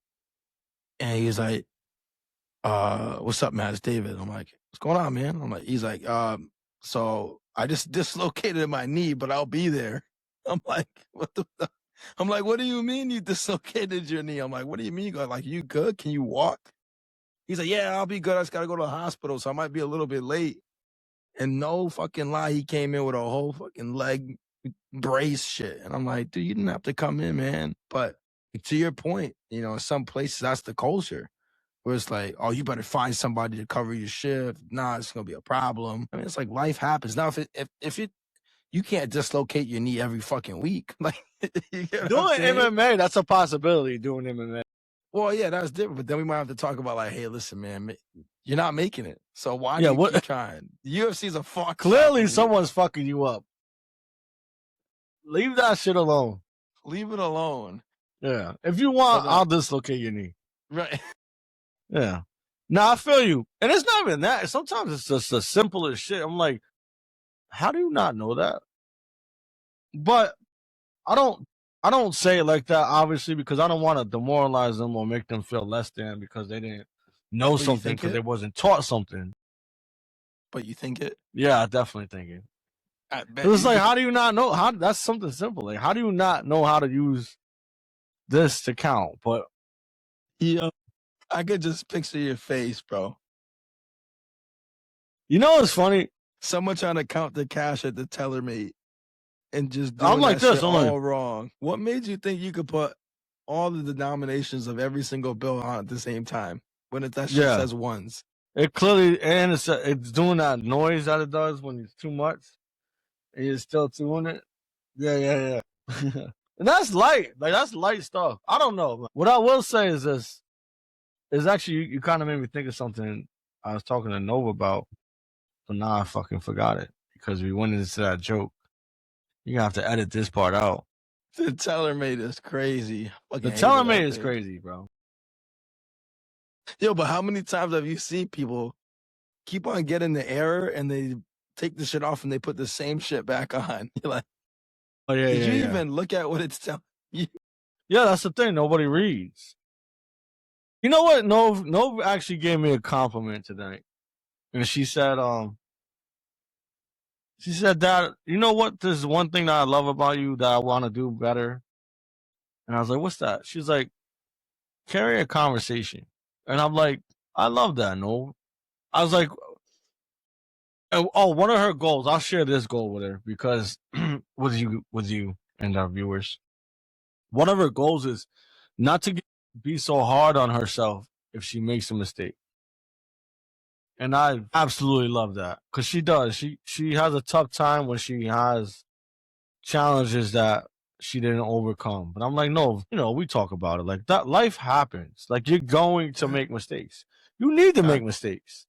and he's like, what's up, man? It's David. I'm like, what's going on, man? He's like, so I just dislocated my knee, but I'll be there. I'm like, what the fuck? I'm like, what do you mean you dislocated your knee? I'm like, what do you mean? Like, you good? Can you walk? He's like, yeah, I'll be good. I just got to go to the hospital, so I might be a little bit late. And no fucking lie, he came in with a whole fucking leg brace shit. And I'm like, dude, you didn't have to come in, man. But to your point, you know, in some places, that's the culture. Where it's like, oh, you better find somebody to cover your shift. Nah, it's gonna be a problem. I mean, it's like life happens. Now, if you can't dislocate your knee every fucking week, like you get doing MMA, that's a possibility. Doing MMA. Well, yeah, that's different. But then we might have to talk about like, hey, listen, man, you're not making it. So why do you keep trying? The UFC's a fuck. Clearly, someone's fucking you up. Leave that shit alone. Leave it alone. Yeah. If you want, I'll dislocate your knee. Right. Yeah. Now I feel you. And it's not even that. Sometimes it's just the simplest shit. I'm like, how do you not know that? But I don't say it like that, obviously, because I don't want to demoralize them or make them feel less than because they didn't know something because they wasn't taught something. But you think it? Yeah, I definitely think it. It was like, how do you not know? That's something simple. Like, how do you not know how to use this to count? But yeah, I could just picture your face, bro. You know what's funny? Someone trying to count the cash at the teller mate and just I'm like that this. shit I'm all like, wrong. What made you think you could put all the denominations of every single bill on at the same time when that shit says ones? It clearly, and it's doing that noise that it does when it's too much. And you're still doing it. Yeah. And that's light. Like, that's light stuff. I don't know. What I will say is this. Is actually, you kind of made me think of something I was talking to Nova about. But now I fucking forgot it. Because we went into that joke. You're going to have to edit this part out. The teller mate is crazy. The teller mate is crazy, bro. Yo, but how many times have you seen people keep on getting the error and they take the shit off and they put the same shit back on? You're like, oh, yeah, did you even look at what it's telling you? Yeah, that's the thing. Nobody reads. You know what? Nova actually gave me a compliment tonight. And she said, Dad, you know what? There's one thing that I love about you that I want to do better. And I was like, what's that? She's like, carry a conversation. And I'm like, I love that, Nova. I was like, oh, one of her goals, I'll share this goal with her because with you and our viewers. One of her goals is not to be so hard on herself if she makes a mistake. And I absolutely love that because she does. She has a tough time when she has challenges that she didn't overcome. But I'm like, no, we talk about it. Like, that life happens. Like, you're going to make mistakes. You need to make mistakes.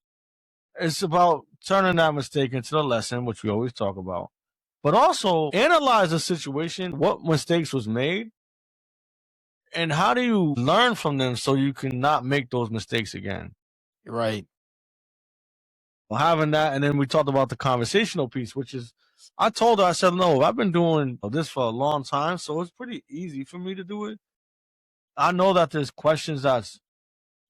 It's about turning that mistake into a lesson, which we always talk about. But also analyze the situation, what mistakes was made, and how do you learn from them so you can not make those mistakes again? Right. Well, having that, and then we talked about the conversational piece, which is, I told her, I said, no, I've been doing this for a long time, so it's pretty easy for me to do it. I know that there's questions that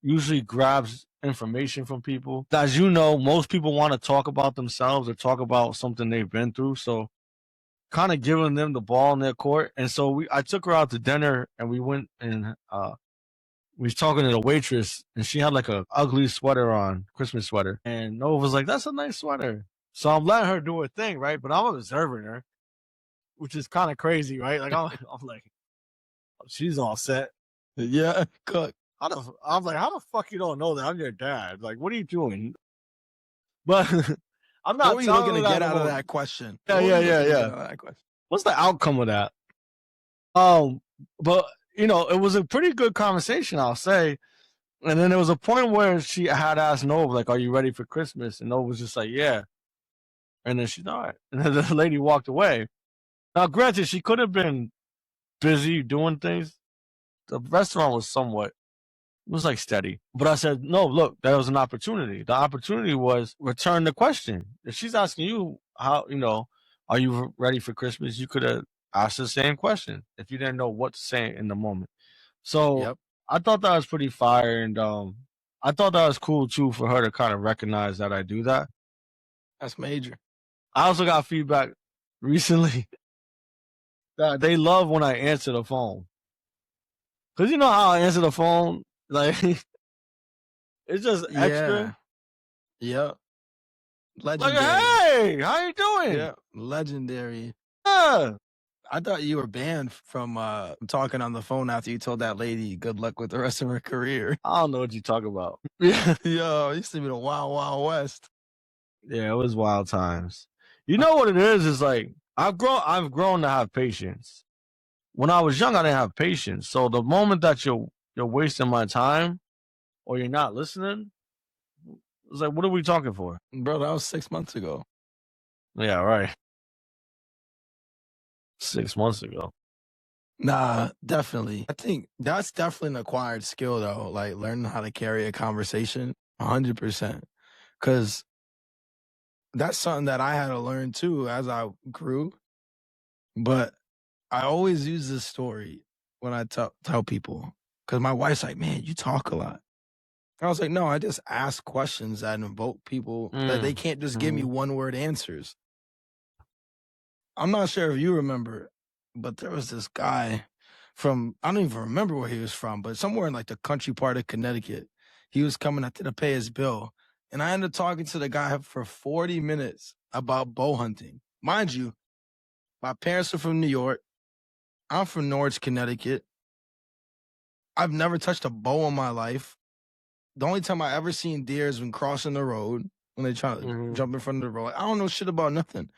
usually grabs information from people. As you know, most people want to talk about themselves or talk about something they've been through, so kind of giving them the ball in their court. And so I took her out to dinner, and we went and we was talking to the waitress, and she had like a ugly sweater on, Christmas sweater. And Nova was like, that's a nice sweater. So I'm letting her do her thing, right? But I'm observing her, which is kind of crazy, right? Like, I'm like, she's all set. Yeah, cook. I'm like, how the fuck you don't know that I'm your dad? Like, what are you doing? But I'm not. What were you looking to get out of that question? Yeah. What's the outcome of that? But it was a pretty good conversation, I'll say. And then there was a point where she had asked Nova, like, are you ready for Christmas? And Nova was just like, yeah. And then she's all right. And then the lady walked away. Now, granted, she could have been busy doing things, the restaurant was somewhat, it was like steady. But I said, no, look, that was an opportunity. The opportunity was return the question. If she's asking you how, are you ready for Christmas? You could have asked the same question if you didn't know what to say in the moment. So Yep. I thought that was pretty fire, and I thought that was cool too for her to kind of recognize that I do that. That's major. I also got feedback recently that they love when I answer the phone. Cause you know how I answer the phone, like it's just extra. Yeah. Yep. Like, Legendary. hey, how you doing? Yeah. Legendary. Yeah. I thought you were banned from talking on the phone after you told that lady good luck with the rest of her career. I don't know what you talk about. Yeah. Yo, it used to be the Wild Wild West. Yeah, it was wild times. You know what it is? Is like I've grown to have patience. When I was young, I didn't have patience. So the moment that you're wasting my time or you're not listening, it's like, what are we talking for? Bro, that was 6 months ago. Yeah, right. 6 months ago. Nah, definitely. I think that's definitely an acquired skill though, like learning how to carry a conversation 100%. Cause that's something that I had to learn too as I grew. But I always use this story when I tell people. Cause my wife's like, man, you talk a lot. I was like, no, I just ask questions that invoke people that they can't just give me one word answers. I'm not sure if you remember, but there was this guy from, I don't even remember where he was from, but somewhere in like the country part of Connecticut. He was coming up to pay his bill. And I ended up talking to the guy for 40 minutes about bow hunting. Mind you, my parents are from New York. I'm from Norwich, Connecticut. I've never touched a bow in my life. The only time I ever seen deer is when crossing the road, when they try to jump in front of the road. I don't know shit about nothing.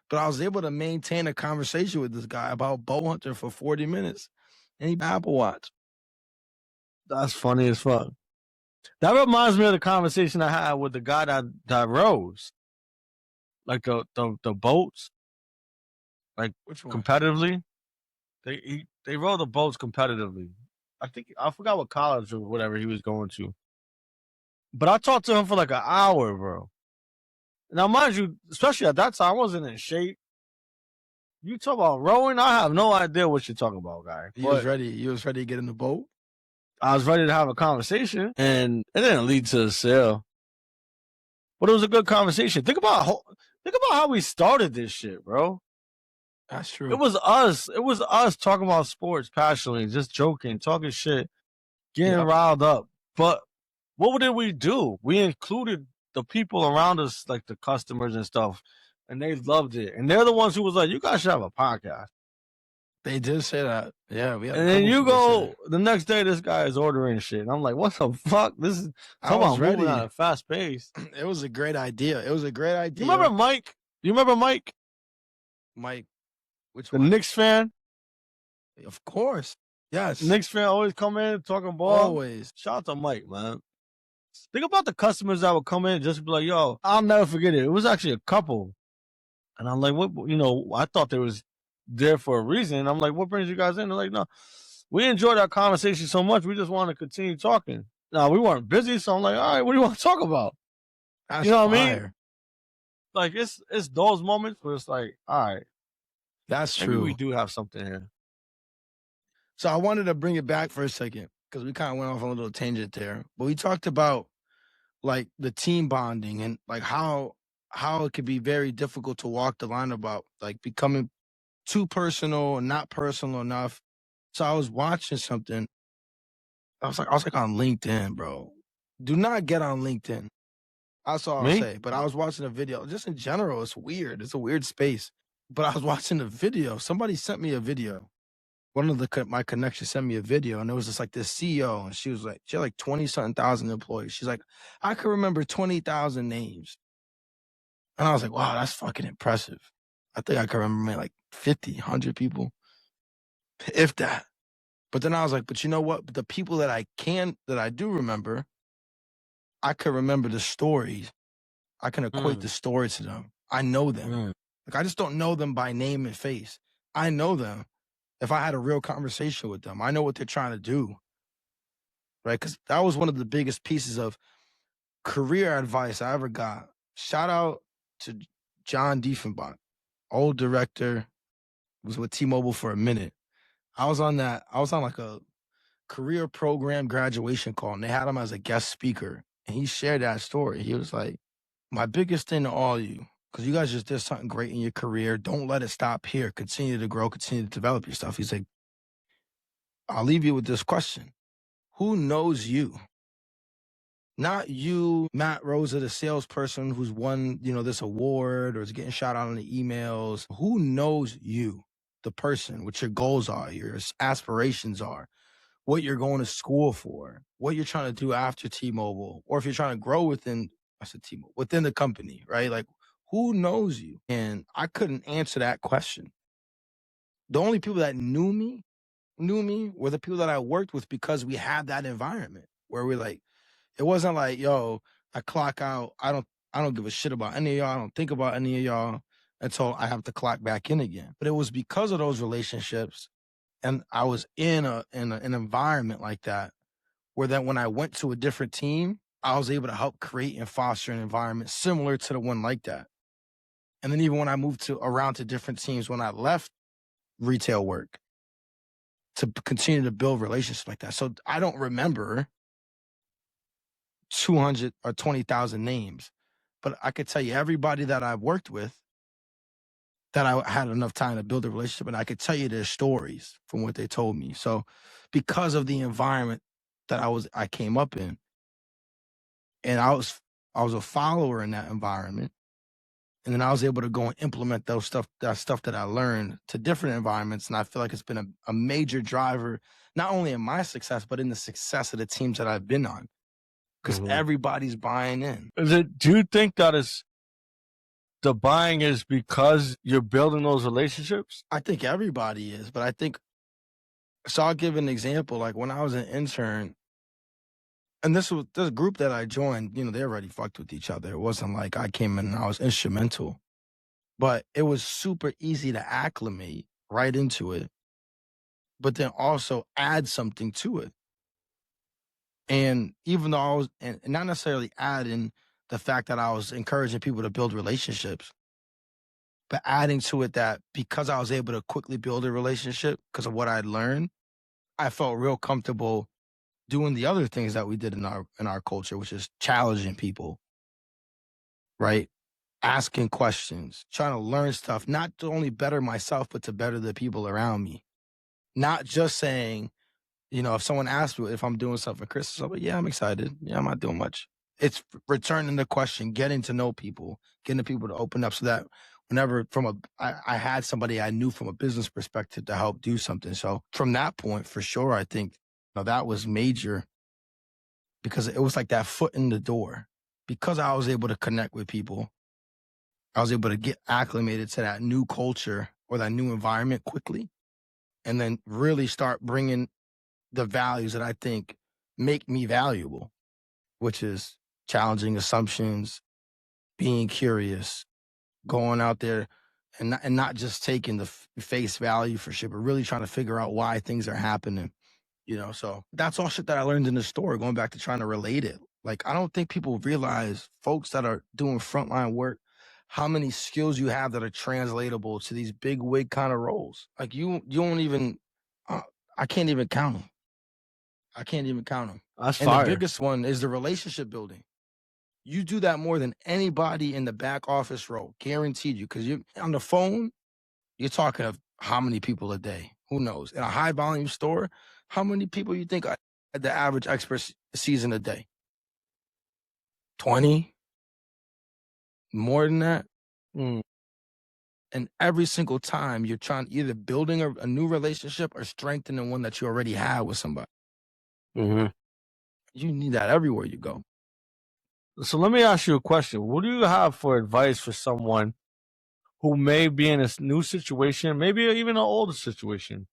But I was able to maintain a conversation with this guy about bow hunting for 40 minutes. And he Apple Watch. That's funny as fuck. That reminds me of the conversation I had with the guy that rows. Like the boats. Like Which one? competitively. They row the boats competitively. I forgot what college or whatever he was going to. But I talked to him for like an hour, bro. Now, mind you, especially at that time, I wasn't in shape. You talk about rowing, I have no idea what you're talking about, guy. He was ready. He was ready to get in the boat. I was ready to have a conversation, and it didn't lead to a sale. But it was a good conversation. Think about how we started this shit, bro. That's true. It was us. It was us talking about sports passionately, just joking, talking shit, getting riled up. But what did we do? We included the people around us, like the customers and stuff, and they loved it. And they're the ones who was like, "You guys should have a podcast." They did say that. Yeah, we had. And then you go the next day, this guy is ordering shit, and I'm like, "What the fuck? This is come on, moving at a fast pace." It was a great idea. It was a great idea. You remember Mike? You remember Mike? Mike, which the one? Knicks fan? Of course. Yes. Knicks fan always come in talking ball. Always. Shout out to Mike, man. Think about the customers that would come in just be like, "Yo, I'll never forget it." It was actually a couple, and I'm like, "What?" I thought they was there for a reason. I'm like, "What brings you guys in?" They're like, "No, we enjoyed our conversation so much, we just want to continue talking." Now we weren't busy, so I'm like, "All right, what do you want to talk about?" That's you know what fire. I mean? Like it's those moments where it's like, all right, that's true. Maybe we do have something here. So I wanted to bring it back for a second because we kind of went off on a little tangent there. But we talked about like the team bonding and like how it could be very difficult to walk the line about like becoming too personal and not personal enough. So I was watching something. I was like on LinkedIn, bro. Do not get on LinkedIn. That's all I'll say. But I was watching a video. Just in general, it's weird. It's a weird space. But I was watching a video. Somebody sent me a video. One of my connections sent me a video, and it was just like this CEO, and she had like 20-something thousand employees. She's like, I could remember 20,000 names. And I was like, wow, that's fucking impressive. I think I could remember like 50, 100 people, if that. But then I was like, but you know what? The people that I do remember, I could remember the stories. I can equate the story to them. I know them. Like I just don't know them by name and face. I know them. if I had a real conversation with them. I know what they're trying to do, right? Because that was one of the biggest pieces of career advice I ever got. Shout out to John Diefenbach, old director, was with T-Mobile for a minute. I was on like a career program graduation call, and they had him as a guest speaker. And he shared that story. He was like, my biggest thing to all you, because you guys just did something great in your career, don't let it stop here. Continue to grow, continue to develop your stuff. He's like, I'll leave you with this question. Who knows you? Not you, Matt Rosa, the salesperson who's won, this award or is getting shout out on the emails. Who knows you, the person, what your goals are, your aspirations are, what you're going to school for, what you're trying to do after T-Mobile, or if you're trying to grow within the company, right? Like, who knows you? And I couldn't answer that question. The only people that knew me were the people that I worked with, because we had that environment where we're like, it wasn't like, yo, I clock out. I don't give a shit about any of y'all. I don't think about any of y'all until I have to clock back in again. But it was because of those relationships, and I was in an environment like that, where that when I went to a different team, I was able to help create and foster an environment similar to the one like that. And then even when I moved around to different teams, when I left retail work, to continue to build relationships like that. So I don't remember 200 or 20,000 names, but I could tell you everybody that I've worked with that I had enough time to build a relationship, and I could tell you their stories from what they told me. So because of the environment that I came up in, and I was a follower in that environment, and then I was able to go and implement that stuff that I learned to different environments. And I feel like it's been a major driver, not only in my success, but in the success of the teams that I've been on, because everybody's buying in. Do you think that the buying is because you're building those relationships? I think everybody is, but so I'll give an example. Like when I was an intern, and this group that I joined, they already fucked with each other. It wasn't like I came in and I was instrumental, but it was super easy to acclimate right into it, but then also add something to it. And even though I was, and not necessarily adding the fact that I was encouraging people to build relationships, but adding to it that because I was able to quickly build a relationship because of what I'd learned, I felt real comfortable doing the other things that we did in our culture, which is challenging people, right? Asking questions, trying to learn stuff, not to only better myself, but to better the people around me. Not just saying, if someone asks me if I'm doing something for Christmas, I'm like, yeah, I'm excited. Yeah, I'm not doing much. It's returning the question, getting to know people, getting the people to open up so that whenever I had somebody I knew from a business perspective to help do something. So from that point, for sure, I think that was major, because it was like that foot in the door. Because I was able to connect with people, I was able to get acclimated to that new culture or that new environment quickly, and then really start bringing the values that I think make me valuable, which is challenging assumptions, being curious, going out there and not just taking the face value for shit, but really trying to figure out why things are happening. So that's all shit that I learned in the store, going back to trying to relate it. Like, I don't think people realize, folks that are doing frontline work, how many skills you have that are translatable to these big wig kind of roles. Like you don't even, I can't even count them. That's And fire. the biggest one is the relationship building. You do that more than anybody in the back office role, guaranteed you, because you're on the phone, you're talking of how many people a day? Who knows? In a high volume store, how many people you think the average expert sees in a day? 20? More than that? And every single time you're trying either building a new relationship or strengthening one that you already have with somebody. You need that everywhere you go. So let me ask you a question. What do you have for advice for someone who may be in a new situation, maybe even an older situation,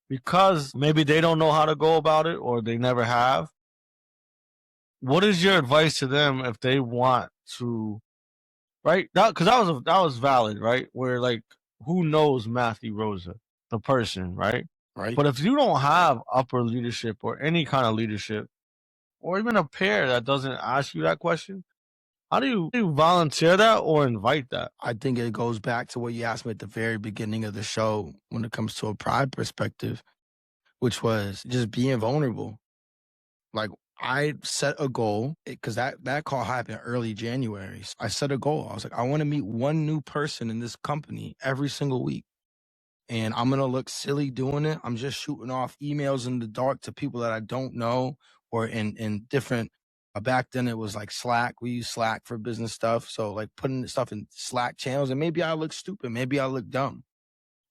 because maybe they don't know how to go about it or they never have? What is your advice to them if they want to, right? Because that was valid, right? Where like, who knows Matthew Rosa? the person, right? Right. But if you don't have upper leadership or any kind of leadership, or even a pair that doesn't ask you that question, how do you volunteer that or invite that? I think it goes back to what you asked me at the very beginning of the show when it comes to a pride perspective, which was just being vulnerable. Like I set a goal because that call happened early January. So I set a goal. I was like, I want to meet one new person in this company every single week. And I'm gonna look silly doing it. I'm just shooting off emails in the dark to people that I don't know or in different back then it was like Slack. We use Slack for business stuff. So like putting stuff in Slack channels and maybe I look stupid, maybe I look dumb.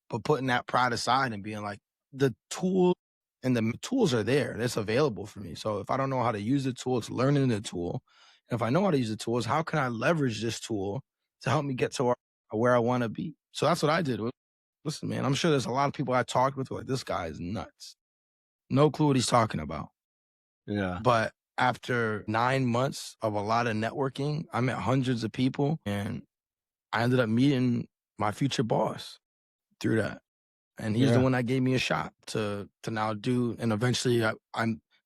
But putting that pride aside and being like the tool and the tools are there. That's available for me. So if I don't know how to use the tool, it's learning the tool. And if I know how to use the tools, how can I leverage this tool to help me get to where I want to be? So that's what I did. Listen, man, I'm sure there's a lot of people I talked with who are like, this guy is nuts. No clue what he's talking about. Yeah. But after 9 months of a lot of networking, I met hundreds of people and I ended up meeting my future boss through that. And he's the one that gave me a shot to now do. And eventually I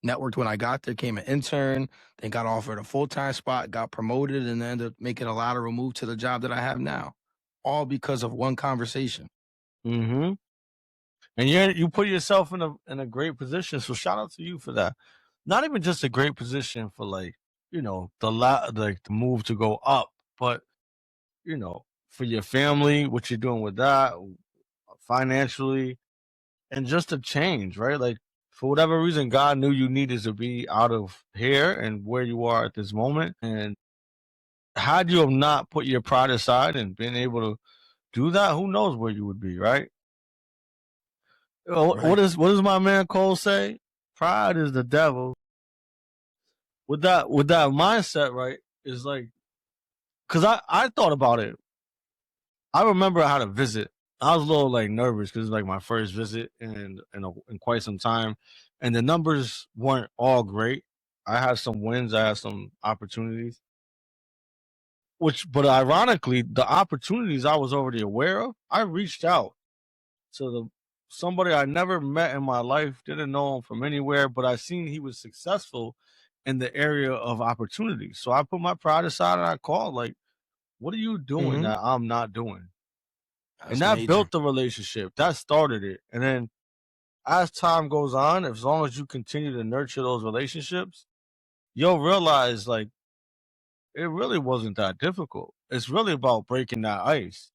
networked when I got there, became an intern, then got offered a full-time spot, got promoted, and ended up making a lateral move to the job that I have now. All because of one conversation. Mm-hmm. And you put yourself in a great position. So shout out to you for that. Not even just a great position for like, the move to go up, but for your family, what you're doing with that, financially, and just a change, right? Like for whatever reason, God knew you needed to be out of here and where you are at this moment. And had you have not put your pride aside and been able to do that, who knows where you would be, right? Right. What does my man Cole say? Pride is the devil. With that mindset, right, is like, because I thought about it. I remember I had a visit. I was a little like nervous because it's like my first visit in quite some time, and the numbers weren't all great. I had some wins, I had some opportunities. But ironically, the opportunities I was already aware of, I reached out to somebody I never met in my life, didn't know him from anywhere, but I seen he was successful in the area of opportunities. So I put my pride aside and I called, like, what are you doing that I'm not doing? And that major. built the relationship. That started it. And then as time goes on, as long as you continue to nurture those relationships, you'll realize like it really wasn't that difficult. It's really about breaking that ice.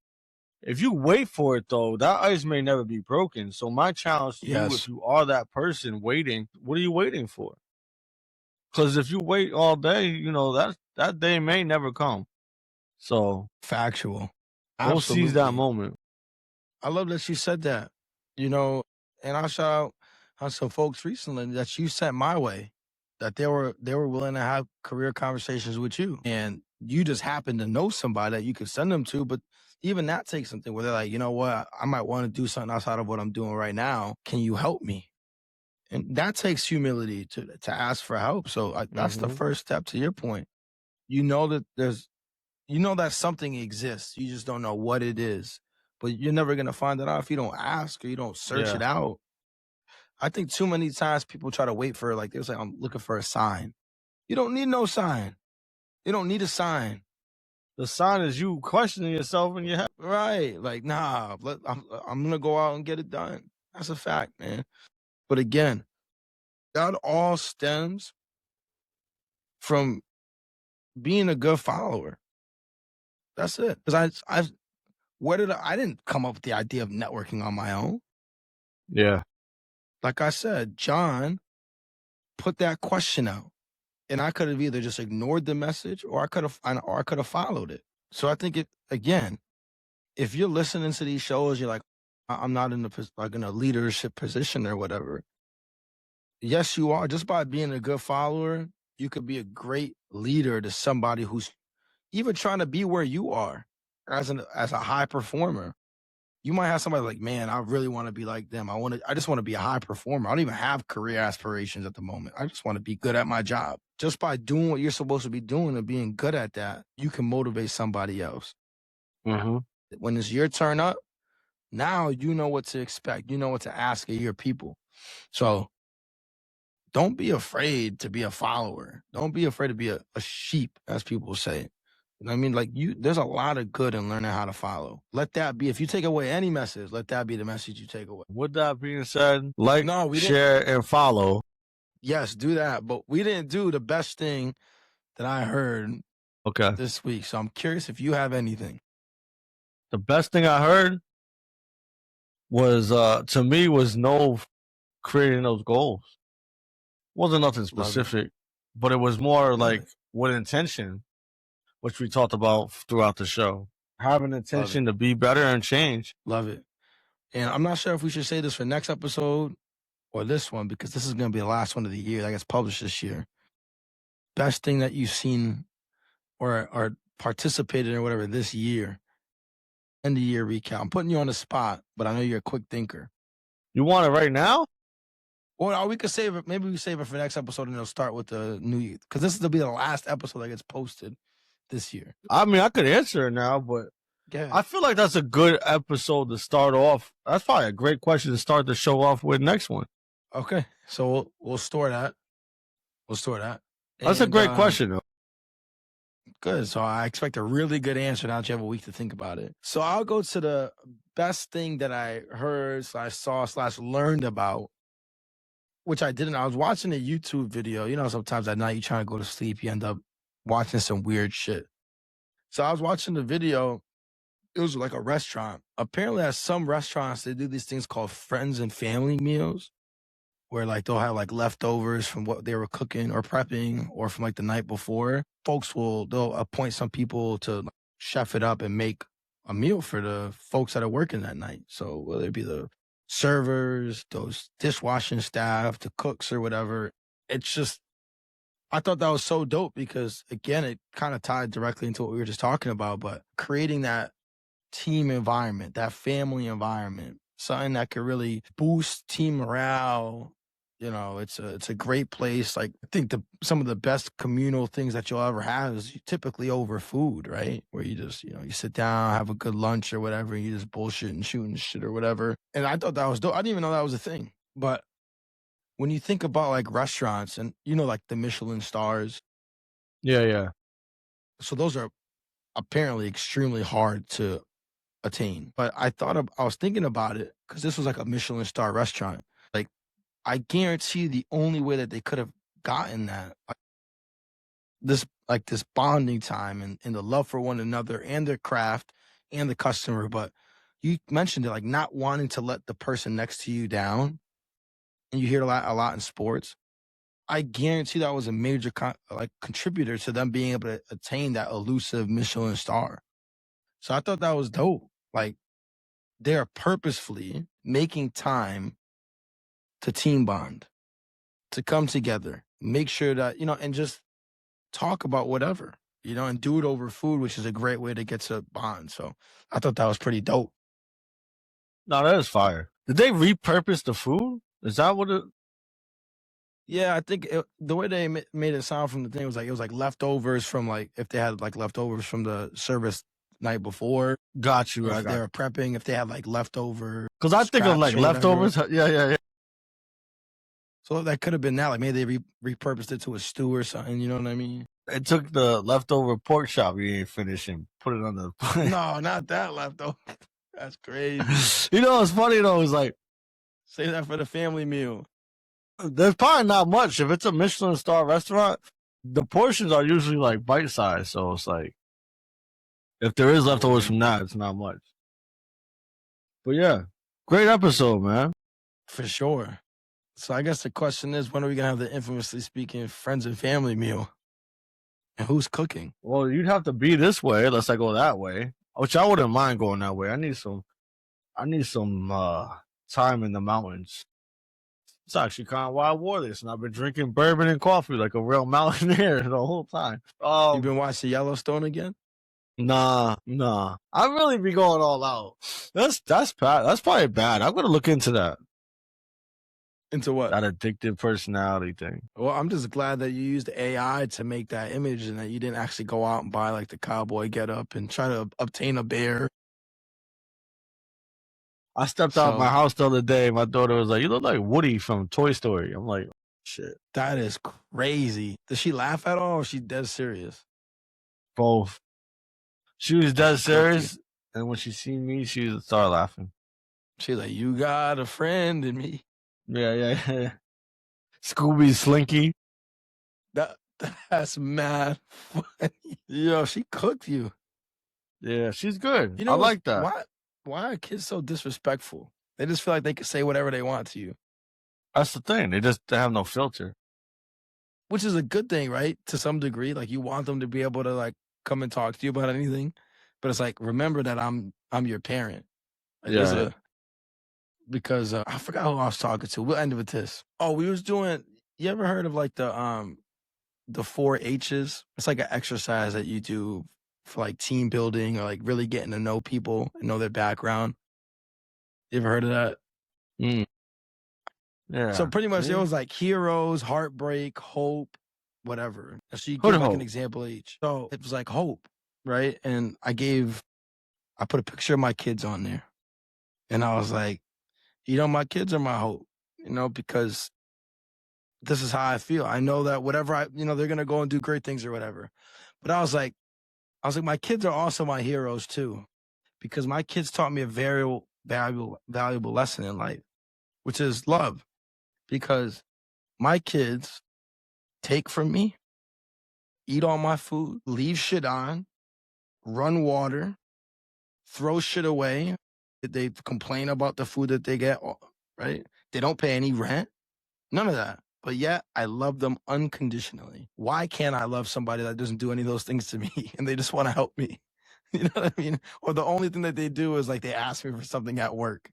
If you wait for it though, that ice may never be broken. So my challenge to you, Yes. if you are that person waiting, what are you waiting for? Because if you wait all day, that day may never come. So Factual. go seize that Absolutely. moment. I love that you said that. And I shout out on some folks recently that you sent my way, that they were willing to have career conversations with you, and you just happened to know somebody that you could send them to. But even that takes something where they're like, you know what, I might want to do something outside of what I'm doing right now. Can you help me? And that takes humility to ask for help. So that's the first step. To your point, you know that that something exists. You just don't know what it is. But you're never going to find it out if you don't ask or you don't search it out. I think too many times people try to wait for, like, they're like, I'm looking for a sign. You don't need no sign. You don't need a sign. The sign is you questioning yourself in your head. Right. Like, nah, I'm going to go out and get it done. That's a fact, man. But again, that all stems from being a good follower. That's it. Because I didn't come up with the idea of networking on my own. Yeah. Like I said, John put that question out, and I could have either just ignored the message or I could have followed it. So I think again, if you're listening to these shows, you're like, I'm not in a leadership position or whatever. Yes, you are. Just by being a good follower, you could be a great leader to somebody who's even trying to be where you are as a high performer. You might have somebody like, man, I really want to be like them. I just want to be a high performer. I don't even have career aspirations at the moment. I just want to be good at my job. Just by doing what you're supposed to be doing and being good at that, you can motivate somebody else. Mm-hmm. When it's your turn up, Now you know what to expect. You know what to ask of your people. So don't be afraid to be a follower. Don't be afraid to be a sheep, as people say. You know what I mean? Like there's a lot of good in learning how to follow. Let that be. If you take away any message, let that be the message you take away. With that being said, like, No, we didn't. share, and follow. Yes, do that. But we didn't do the best thing that I heard Okay. this week. So I'm curious if you have anything. The best thing I heard was, to me, was creating those goals. Wasn't nothing Love it. specific, but it was more Love like it. with intention, which we talked about throughout the show. Having intention to be better and change. Love it. And I'm not sure if we should say this for next episode or this one, because this is going to be the last one of the year that gets published this year. Best thing that you've seen or participated in or whatever this year. End of year recap. I'm putting you on the spot, but I know you're a quick thinker. You want it right now? Or we could save it. Maybe we save it for next episode and it'll start with the new year. Because this will be the last episode that gets posted this year. I mean, I could answer it now, but I feel like that's a good episode to start off. That's probably a great question to start the show off with next one. Okay. So we'll store that. We'll store that. That's a great question, though. Good. So I expect a really good answer now that you have a week to think about it. So I'll go to the best thing that I heard / saw / learned about, which I didn't. I was watching a YouTube video. You know, sometimes at night you're trying to go to sleep, you end up watching some weird shit. So I was watching the video. It was like a restaurant. Apparently at some restaurants, they do these things called friends and family meals, where like they'll have like leftovers from what they were cooking or prepping or from like the night before. They'll appoint some people to chef it up and make a meal for the folks that are working that night. So whether it be the servers, those dishwashing staff, the cooks or whatever, it's just, I thought that was so dope because again, it kind of tied directly into what we were just talking about, but creating that team environment, that family environment, something that could really boost team morale. You know, it's a great place. Like I think some of the best communal things that you'll ever have is typically over food, right? Where you just, you sit down, have a good lunch or whatever, and you just bullshit and shooting shit or whatever. And I thought that was dope. I didn't even know that was a thing. But when you think about like restaurants and like the Michelin stars. Yeah. So those are apparently extremely hard to attain. But I was thinking about it because this was like a Michelin star restaurant. Like I guarantee the only way that they could have gotten that, this bonding time and the love for one another and their craft and the customer. But you mentioned it, like not wanting to let the person next to you down. And you hear a lot in sports. I guarantee that was a major contributor to them being able to attain that elusive Michelin star. So I thought that was dope. Like they're purposefully making time to team bond, to come together, make sure that, and just talk about whatever, and do it over food, which is a great way to get to bond. So I thought that was pretty dope. No, that is fire. Did they repurpose the food? Is that what it? Yeah, I think the way they made it sound from the thing was like, it was like leftovers from like, if they had like leftovers from the service night before. Got you. If they were prepping, if they had like leftover. Because I think of like leftovers. Yeah. So that could have been that. Like maybe they repurposed it to a stew or something. You know what I mean? They took the leftover pork chop you ain't finished and put it on the. No, not that leftover. That's crazy. It's funny though. It's like, save that for the family meal. There's probably not much. If it's a Michelin star restaurant, the portions are usually like bite size. So it's like, if there is leftovers from that, it's not much. But yeah, great episode, man. For sure. So I guess the question is, when are we going to have the infamously speaking friends and family meal? And who's cooking? Well, you'd have to be this way unless I go that way, which I wouldn't mind going that way. I need some time in the mountains. It's actually kind of why I wore this, and I've been drinking bourbon and coffee like a real mountaineer the whole time. You've been watching Yellowstone again? Nah. I really be going all out. That's bad. That's probably bad. I'm gonna look into that. Into what? That addictive personality thing. Well, I'm just glad that you used AI to make that image and that you didn't actually go out and buy like the cowboy getup and try to obtain a bear. I stepped out of my So house the other day. My daughter was like, "You look like Woody from Toy Story." I'm like, "Shit." that is crazy. Does she laugh at all, or is she dead serious? Both. She was Oh, dead she cooked you. serious, and when she seen me, she started laughing. She's like, "You got a friend in me." Yeah. Scooby Slinky. That's mad funny. Yo, she cooked you. Yeah, she's good. You I know what's like that. why are kids so disrespectful? They just feel like they can say whatever they want to you, That's the thing. They have no filter. which is a good thing, right? To some degree, like you want them to be able to like come and talk to you about anything, but it's like remember that I'm your parent. Like, Yeah. because I forgot who I was talking to. We'll end it with this. Oh, we was doing. You ever heard of like the 4-H's? It's like an exercise that you do for like team building or like really getting to know people and know their background. You ever heard of that? Mm. Yeah. So pretty much See? it was like heroes, heartbreak, hope, whatever. So you Hood give like hope. an example each. So it was like hope, right? And I put a picture of my kids on there. And I was like, my kids are my hope, because this is how I feel. I know that whatever they're going to go and do great things or whatever. But I was like, my kids are also my heroes too, because my kids taught me a very valuable lesson in life, which is love. Because my kids take from me, eat all my food, leave shit on, run water, throw shit away. They complain about the food that they get, right? They don't pay any rent, none of that. But yet I love them unconditionally. Why can't I love somebody that doesn't do any of those things to me and they just want to help me? You know what I mean? Or the only thing that they do is like they ask me for something at work.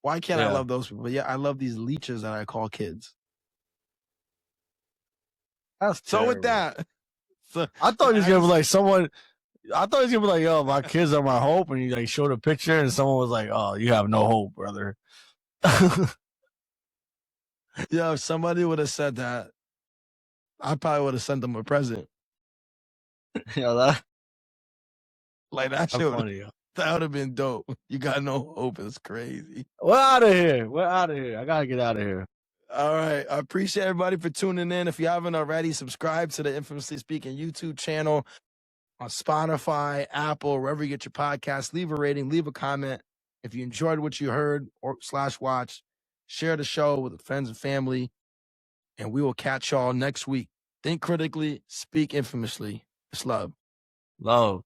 Why can't I love those people? But yeah, I love these leeches that I call kids. That's So terrible. with that, I thought he was gonna be like someone. I thought he was gonna be like, "Yo, my kids are my hope," and he like showed a picture, and someone was like, "Oh, you have no hope, brother." yeah, if somebody would have said that, I probably would have sent them a present. Yeah, that Like that's funny. that would have been dope. You got no hope. It's crazy. We're out of here. We're out of here. I gotta get out of here. All right. I appreciate everybody for tuning in. If you haven't already, subscribe to the Infamously Speaking YouTube channel on Spotify, Apple, wherever you get your podcasts. Leave a rating, leave a comment. If you enjoyed what you heard or /watch, share the show with friends and family. And we will catch y'all next week. Think critically, speak infamously. It's love. Love.